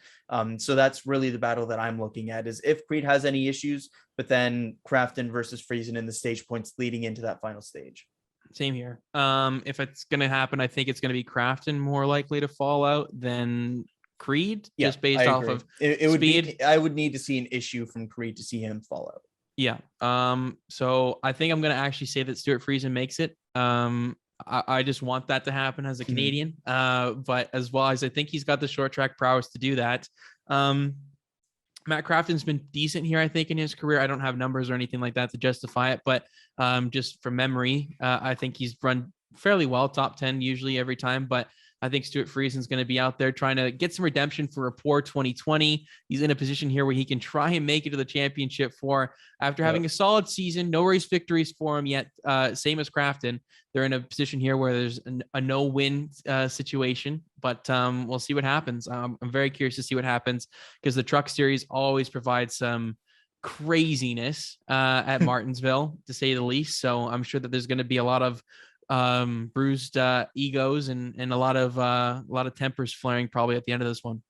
So that's really the battle that I'm looking at is if Creed has any issues, but then Crafton versus Friesen in the stage points leading into that final stage. Same here. If it's going to happen, I think it's going to be Crafton more likely to fall out than Creed, just based off of it would speed. I would need to see an issue from Creed to see him fall out. Yeah. So I think I'm going to actually say that Stuart Friesen makes it. I just want that to happen as a Canadian. But as well as I think he's got the short track prowess to do that. Matt Crafton's been decent here, I think, in his career. I don't have numbers or anything like that to justify it, but just from memory, I think he's run fairly well, top 10 usually every time. But I think Stuart Friesen's going to be out there trying to get some redemption for a poor 2020. He's in a position here where he can try and make it to the championship after having a solid season. No race victories for him yet. Same as Crafton. They're in a position here where there's a no-win situation, but we'll see what happens. I'm very curious to see what happens because the truck series always provides some craziness at Martinsville, to say the least. So I'm sure that there's going to be a lot of bruised egos and a lot of tempers flaring probably at the end of this one.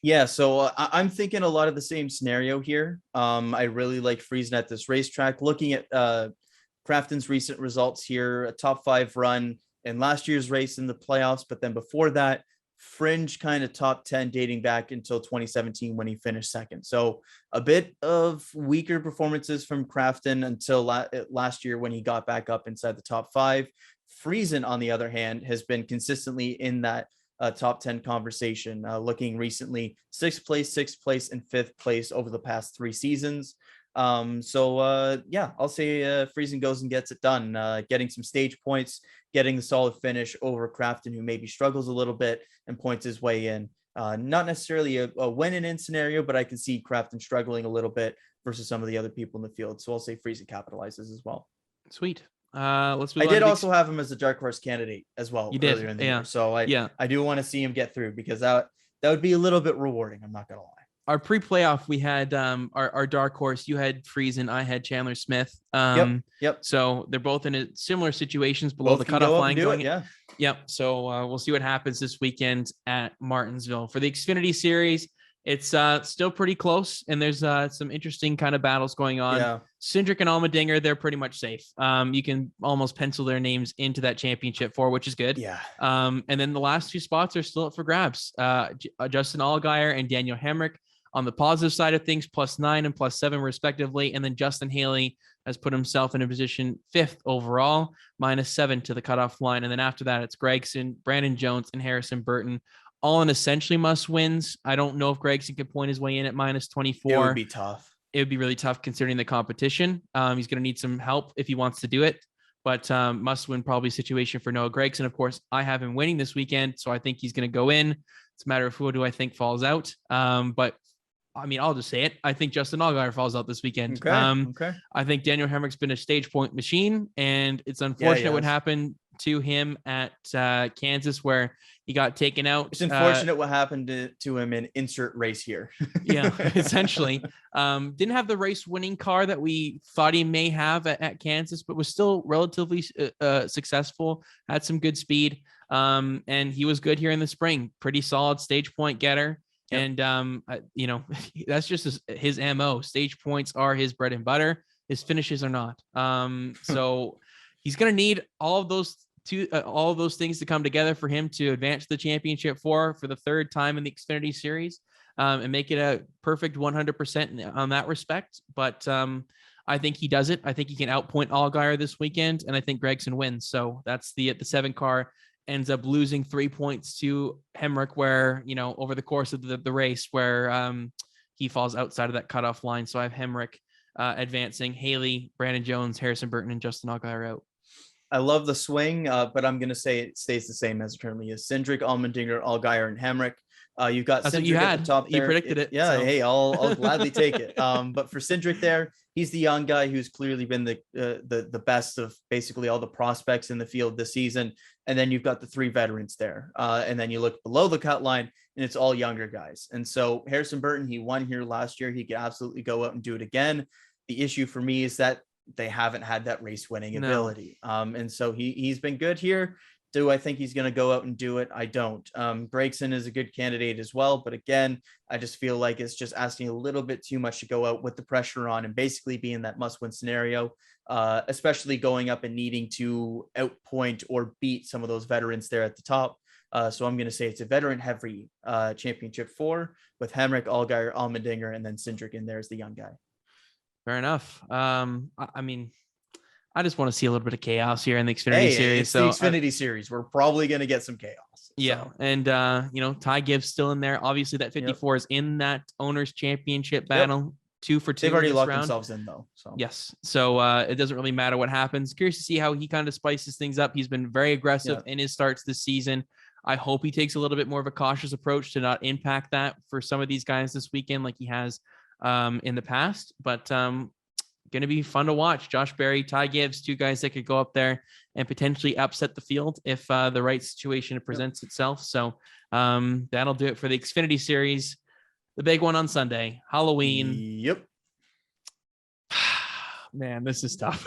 Yeah, so I'm thinking a lot of the same scenario here. I really like Friesen at this racetrack. Looking at Crafton's recent results here, a top 5 run in last year's race in the playoffs, but then before that, fringe kind of top 10 dating back until 2017 when he finished second. So a bit of weaker performances from Crafton until last year when he got back up inside the top 5. Friesen, on the other hand, has been consistently in that top 10 conversation, looking recently sixth place, and fifth place over the past 3 seasons. Yeah, I'll say Friesen goes and gets it done, getting some stage points, getting the solid finish over Crafton, who maybe struggles a little bit, and points his way in. Not necessarily a win and in scenario, but I can see Crafton struggling a little bit versus some of the other people in the field. So I'll say Friesen capitalizes as well. Sweet. Let's move I on did to also have him as a dark horse candidate as well. You did, earlier in the yeah. year. So I do want to see him get through, because that would be a little bit rewarding. I'm not gonna lie. Our pre-playoff, we had our dark horse. You had Friesen, I had Chandler Smith. Yep. So they're both in similar situations below Both the can cutoff go up line. and do it, yeah. Yep. So we'll see what happens this weekend at Martinsville for the Xfinity Series. It's still pretty close, and there's some interesting kind of battles going on. Yeah. Hendrick and Allmendinger, they're pretty much safe. You can almost pencil their names into that championship for, which is good. Yeah. And then the last 2 spots are still up for grabs. Justin Allgaier and Daniel Hamrick on the positive side of things, +9 and +7 respectively. And then Justin Haley has put himself in a position 5th overall, -7 to the cutoff line. And then after that, it's Gragson, Brandon Jones, and Harrison Burton, all in essentially must wins. I don't know if Gragson could point his way in at -24. It would be tough. It would be really tough considering the competition. He's going to need some help if he wants to do it, but must win probably situation for Noah Gragson. Of course, I have him winning this weekend, so I think he's going to go in. It's a matter of who do I think falls out. But I mean, I'll just say it. I think Justin Allgaier falls out this weekend. Okay. I think Daniel Hamrick's been a stage point machine, and it's unfortunate what happened to him at Kansas, where he got taken out. It's unfortunate what happened to him in insert race here. Yeah, essentially. Didn't have the race winning car that we thought he may have at Kansas, but was still relatively successful, had some good speed. And he was good here in the spring. Pretty solid stage point getter. Yep. And, that's just his MO. Stage points are his bread and butter. His finishes are not. So he's going to need all of those things to come together for him to advance the championship for the 3rd time in the Xfinity Series, and make it a perfect 100% on that respect. But I think he does it. I think he can outpoint Allgaier this weekend, and I think Gragson wins. So that's the 7 car ends up losing 3 points to Hamrick, where, over the course of the race, where he falls outside of that cutoff line. So I have Hamrick advancing, Haley, Brandon Jones, Harrison Burton, and Justin Allgaier out. I love the swing, but I'm going to say it stays the same as it currently is. Hendrick, Allmendinger, Allgaier, and Hamrick. You've got Hendrick at the top there. You predicted it. Yeah, so. Hey, I'll gladly take it. But for Hendrick there, he's the young guy who's clearly been the best of basically all the prospects in the field this season. And then you've got the 3 veterans there. And then you look below the cut line, and it's all younger guys. And so Harrison Burton, he won here last year. He could absolutely go out and do it again. The issue for me is that they haven't had that race winning ability. And so he's been good here. Do I think he's going to go out and do it? I don't. Gragson is a good candidate as well. But again, I just feel like it's just asking a little bit too much to go out with the pressure on and basically be in that must-win scenario, especially going up and needing to outpoint or beat some of those veterans there at the top. So I'm going to say it's a veteran-heavy championship 4 with Hamrick, Allgaier, Allmendinger, and then Hendrick in there as the young guy. Fair enough. I mean, I just want to see a little bit of chaos here in the Xfinity Series. It's the Xfinity Series. We're probably going to get some chaos. Yeah. So. And, Ty Gibbs still in there. Obviously, that 54 is in that owner's championship battle. Yep. 2 for 2. They've already locked themselves in, though. So. Yes. So it doesn't really matter what happens. Curious to see how he kind of spices things up. He's been very aggressive in his starts this season. I hope he takes a little bit more of a cautious approach to not impact that for some of these guys this weekend like he has in the past. But going to be fun to watch. Josh Berry, Ty Gibbs, 2 guys that could go up there and potentially upset the field if the right situation presents itself. So that'll do it for the Xfinity Series. The big one on Sunday, Halloween. Yep. Man, this is tough.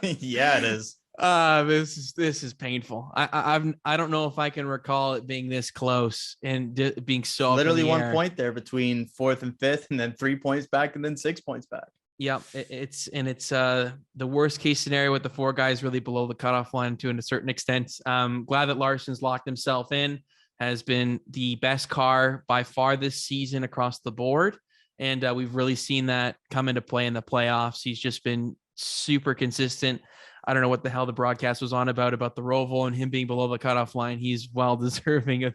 Yeah, it is. This is painful. I don't know if I can recall it being this close and being so literally 1 point there between 4th and 5th, and then 3 points back, and then 6 points back. Yeah, it's the worst case scenario with the 4 guys really below the cutoff line to a certain extent. Glad that Larson's locked himself in, has been the best car by far this season across the board. And we've really seen that come into play in the playoffs. He's just been super consistent. I don't know what the hell the broadcast was on about the Roval and him being below the cutoff line. He's well deserving of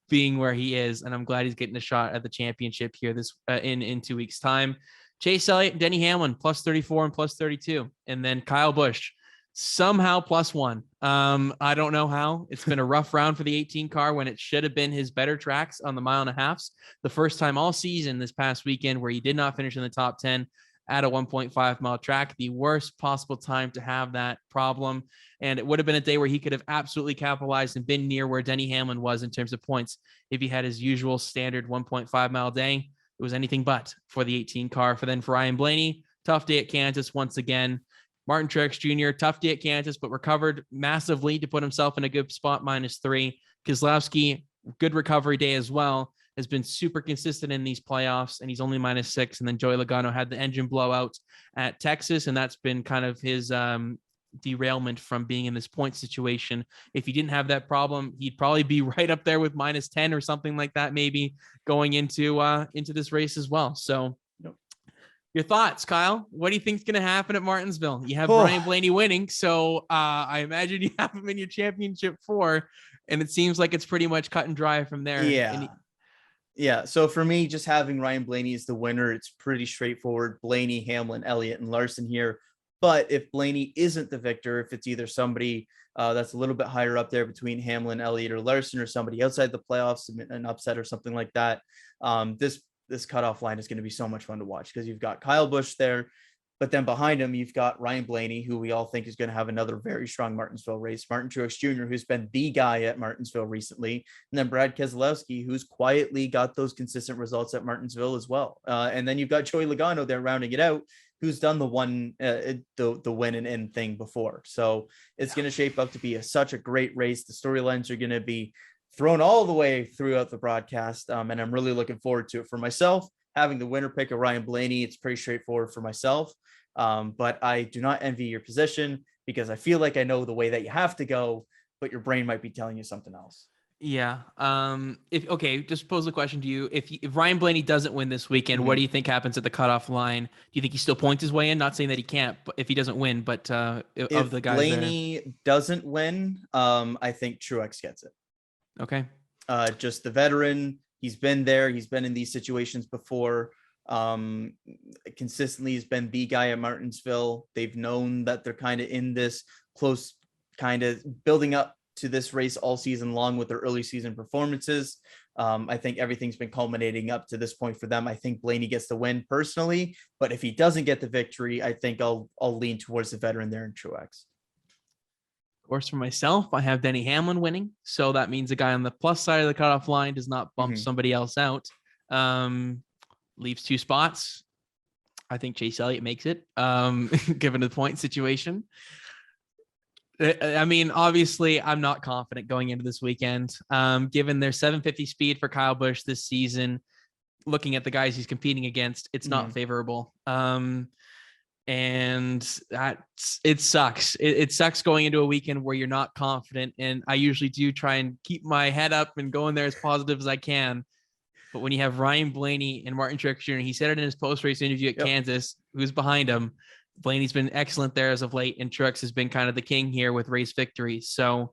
being where he is. And I'm glad he's getting a shot at the championship here in 2 weeks time. Chase Elliott and Denny Hamlin plus 34 and plus 32. And then Kyle Busch somehow +1. I don't know how. It's been a rough round for the 18 car when it should have been his better tracks on the 1.5 miles. The first time all season this past weekend where he did not finish in the top 10 at a 1.5 mile track, the worst possible time to have that problem. And it would have been a day where he could have absolutely capitalized and been near where Denny Hamlin was in terms of points. If he had his usual standard 1.5 mile day, it was anything but for the 18 car. For Ryan Blaney, tough day at Kansas once again. Martin Truex Jr., tough day at Kansas, but recovered massively to put himself in a good spot, -3. Keselowski, good recovery day as well, has been super consistent in these playoffs, and he's only -6. And then Joey Logano had the engine blowout at Texas, and that's been kind of his derailment from being in this point situation. If he didn't have that problem, he'd probably be right up there with -10 or something like that, maybe going into this race as well. So your thoughts, Kyle? What do you think is going to happen at Martinsville? You have Ryan Blaney winning, so I imagine you have him in your championship 4, and it seems like it's pretty much cut and dry from there. Yeah. So for me, just having Ryan Blaney as the winner, it's pretty straightforward. Blaney, Hamlin, Elliott, and Larson here. But if Blaney isn't the victor, if it's either somebody that's a little bit higher up there between Hamlin, Elliott, or Larson, or somebody outside the playoffs, an upset or something like that, this cutoff line is going to be so much fun to watch because you've got Kyle Busch there, but then behind him, you've got Ryan Blaney, who we all think is going to have another very strong Martinsville race. Martin Truex Jr., who's been the guy at Martinsville recently. And then Brad Keselowski, who's quietly got those consistent results at Martinsville as well. And then you've got Joey Logano there rounding it out, who's done the win and end thing before. So it's going to shape up to be such a great race. The storylines are going to be thrown all the way throughout the broadcast. And I'm really looking forward to it. For myself, having the winner pick of Ryan Blaney, it's pretty straightforward for myself. But I do not envy your position because I feel like I know the way that you have to go, but your brain might be telling you something else. Yeah. Just pose the question to you. If Ryan Blaney doesn't win this weekend, what do you think happens at the cutoff line? Do you think he still points his way in? Not saying that he can't, but if he doesn't win, but of the guys Blaney doesn't win, I think Truex gets it. Okay. Just the veteran. He's been there. He's been in these situations before. Consistently has been the guy at Martinsville. They've known that they're kind of in this close, kind of building up to this race all season long with their early season performances. I think everything's been culminating up to this point for them. I think Blaney gets the win personally, but if he doesn't get the victory, I think I'll lean towards the veteran there in Truex. Of course, for myself, I have Denny Hamlin winning. So that means a guy on the plus side of the cutoff line does not bump somebody else out. Leaves 2 spots. I think Chase Elliott makes it, given the point situation. I mean, obviously, I'm not confident going into this weekend. Given their 750 speed for Kyle Busch this season, looking at the guys he's competing against, it's not favorable. And it sucks. It sucks going into a weekend where you're not confident. And I usually do try and keep my head up and go in there as positive as I can. But when you have Ryan Blaney and Martin Truex Jr., he said it in his post-race interview at Kansas, who's behind him. Blaney's been excellent there as of late, and Truex has been kind of the king here with race victories. So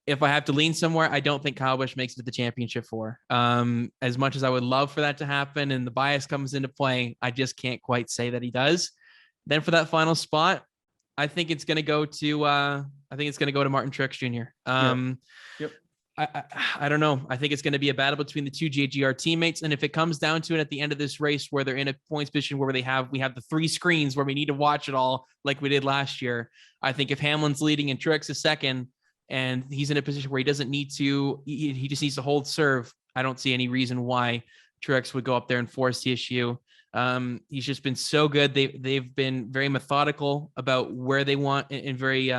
if I have to lean somewhere, I don't think Kyle Busch makes it to the championship 4. As much as I would love for that to happen and the bias comes into play, I just can't quite say that he does. Then for that final spot, I think it's going to go to Martin Truex Jr. I don't know. I think it's going to be a battle between the 2 JGR teammates. And if it comes down to it at the end of this race, where they're in a points position where we have the 3 screens where we need to watch it all like we did last year, I think if Hamlin's leading and Truex is second and he's in a position where he doesn't need to, he just needs to hold serve, I don't see any reason why Truex would go up there and force the issue. He's just been so good. They've been very methodical about where they want and very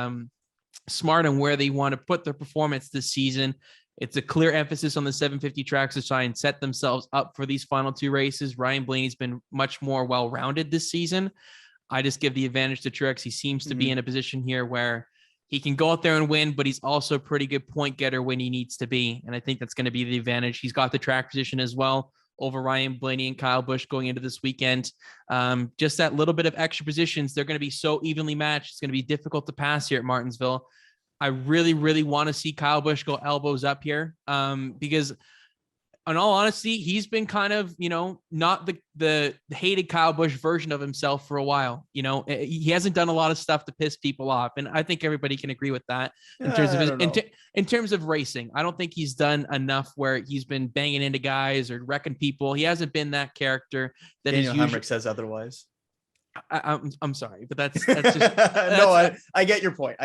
smart on where they want to put their performance this season. It's a clear emphasis on the 750 tracks to try and set themselves up for these final 2 races. Ryan Blaney's been much more well-rounded this season. I just give the advantage to Truex. He seems to be in a position here where he can go out there and win, but he's also a pretty good point getter when he needs to be. And I think that's going to be the advantage. He's got the track position as well. over Ryan Blaney and Kyle Busch going into this weekend. Just that little bit of extra positions. They're going to be so evenly matched. It's going to be difficult to pass here at Martinsville. I really, really want to see Kyle Busch go elbows up here because in all honesty, he's been kind of, not the hated Kyle Busch version of himself for a while. He hasn't done a lot of stuff to piss people off. And I think everybody can agree with that in terms of racing. I don't think he's done enough where he's been banging into guys or wrecking people. He hasn't been that character that Daniel Hamrick says otherwise. I'm sorry, but that's just no, I get your point.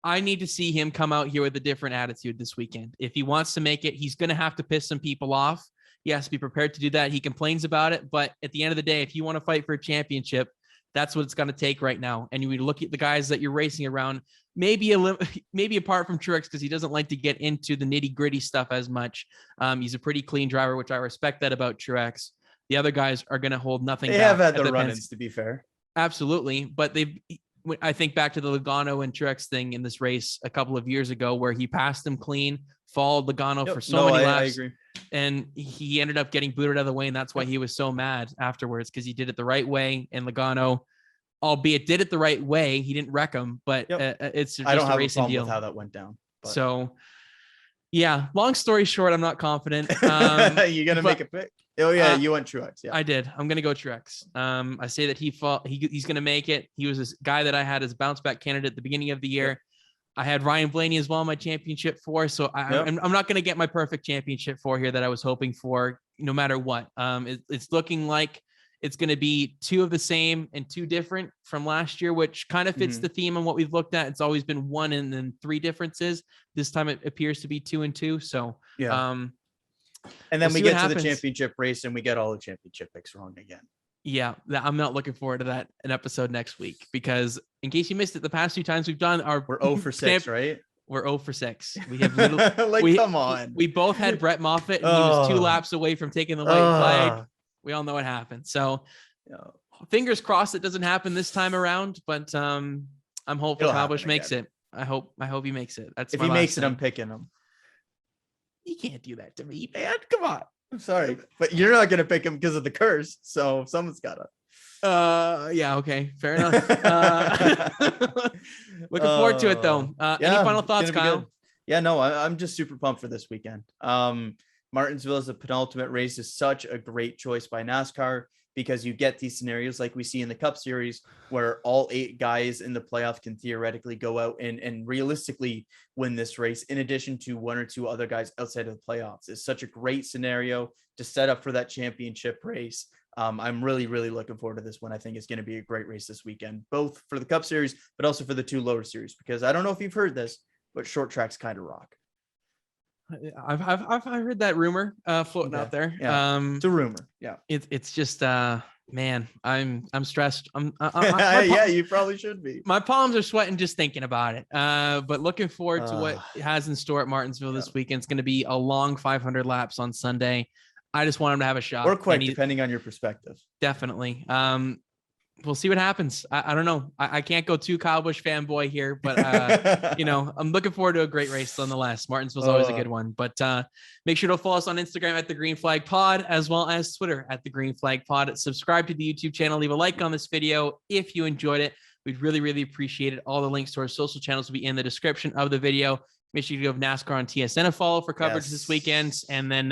I need to see him come out here with a different attitude this weekend. If he wants to make it, he's going to have to piss some people off. He has to be prepared to do that. He complains about it, but at the end of the day, if you want to fight for a championship, that's what it's going to take right now. And you look at the guys that you're racing around, maybe apart from Truex, because he doesn't like to get into the nitty gritty stuff as much. He's a pretty clean driver, which I respect that about Truex. The other guys are going to hold nothing back. They have had the run-ins, to be fair. Absolutely, but I think back to the Logano and Truex thing in this race a couple of years ago where he passed him clean, followed Logano for so many laps. I agree. And he ended up getting booted out of the way. And that's why he was so mad afterwards, because he did it the right way. And Logano, albeit did it the right way, he didn't wreck him, but it's just I don't a have racing a problem deal. with how that went down. But. So yeah, long story short, I'm not confident. You're going to make a pick? Oh yeah, you went Truex. Yeah, I did. I'm gonna go Truex. I say that he's gonna make it. He was this guy that I had as bounce back candidate at the beginning of the year. Yep. I had Ryan Blaney as well in my championship 4, so I'm not gonna get my perfect championship 4 here that I was hoping for, no matter what. It's looking like it's gonna be 2 of the same and 2 different from last year, which kind of fits the theme on what we've looked at. It's always been 1 and then 3 differences. This time it appears to be 2 and 2. So and then we get to the championship race and we get all the championship picks wrong again. Yeah, I'm not looking forward to an episode next week, because in case you missed it, the past 2 times we've done we're 0 for 6, right? We're 0 for 6. We have literally come on. We both had Brett Moffitt, and he was 2 laps away from taking the white flag. We all know what happened. So fingers crossed it doesn't happen this time around, but I'm hopeful Kyle Busch makes it. I hope he makes it. That's if he makes it, I'm picking him. You can't do that to me, man. Come on. I'm sorry, but you're not going to pick him because of the curse. So someone's got to. Yeah. Okay. Fair enough. Looking forward to it though. Any final thoughts, Kyle? Yeah, no, I'm just super pumped for this weekend. Martinsville as a penultimate race is such a great choice by NASCAR, because you get these scenarios like we see in the Cup Series where all 8 guys in the playoff can theoretically go out and realistically win this race, in addition to 1 or 2 other guys outside of the playoffs. It's such a great scenario to set up for that championship race. I'm really, really looking forward to this one. I think it's going to be a great race this weekend, both for the Cup Series, but also for the 2 lower series, because I don't know if you've heard this, but short tracks kind of rock. I've heard that rumor floating out there. Yeah. It's a rumor. Yeah. It's just man, I'm stressed. Yeah, you probably should be. My palms are sweating just thinking about it. But looking forward to what it has in store at Martinsville this weekend. It's going to be a long 500 laps on Sunday. I just want him to have a shot. Or quick, depending on your perspective. Definitely. We'll see what happens. I don't know. I can't go too Kyle Busch fanboy here, but I'm looking forward to a great race nonetheless. Martinsville's always a good one, but make sure to follow us on Instagram at the Green Flag Pod, as well as Twitter at the Green Flag Pod. Subscribe to the YouTube channel. Leave a like on this video if you enjoyed it. We'd really, really appreciate it. All the links to our social channels will be in the description of the video. Make sure you give NASCAR on TSN a follow for coverage this weekend, and then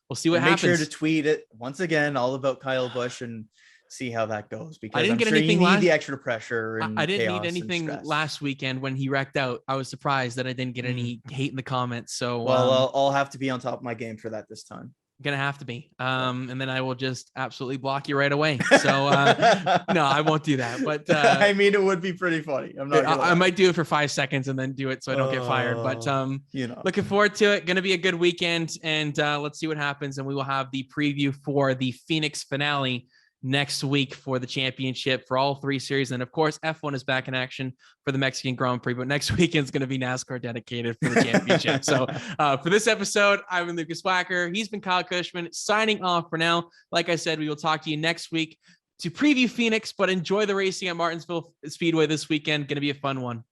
we'll see what happens. Make sure to tweet it once again, all about Kyle Busch, and see how that goes, because I didn't get sure anything. You need the extra pressure. And I didn't need anything last weekend when he wrecked out. I was surprised that I didn't get any hate in the comments. So well, I'll have to be on top of my game for that this time. Gonna have to be. And then I will just absolutely block you right away. So no, I won't do that. But I mean, it would be pretty funny. I might do it for 5 seconds and then do it so I don't get fired. But looking forward to it. Gonna be a good weekend, and let's see what happens. And we will have the preview for the Phoenix finale next week for the championship for all 3 series. And of course, F1 is back in action for the Mexican Grand Prix, but next weekend is going to be NASCAR dedicated for the championship. So for this episode, I've been Lucas Wacker. He's been Kyle Cushman, signing off for now. Like I said, we will talk to you next week to preview Phoenix, but enjoy the racing at Martinsville Speedway this weekend. Going to be a fun one.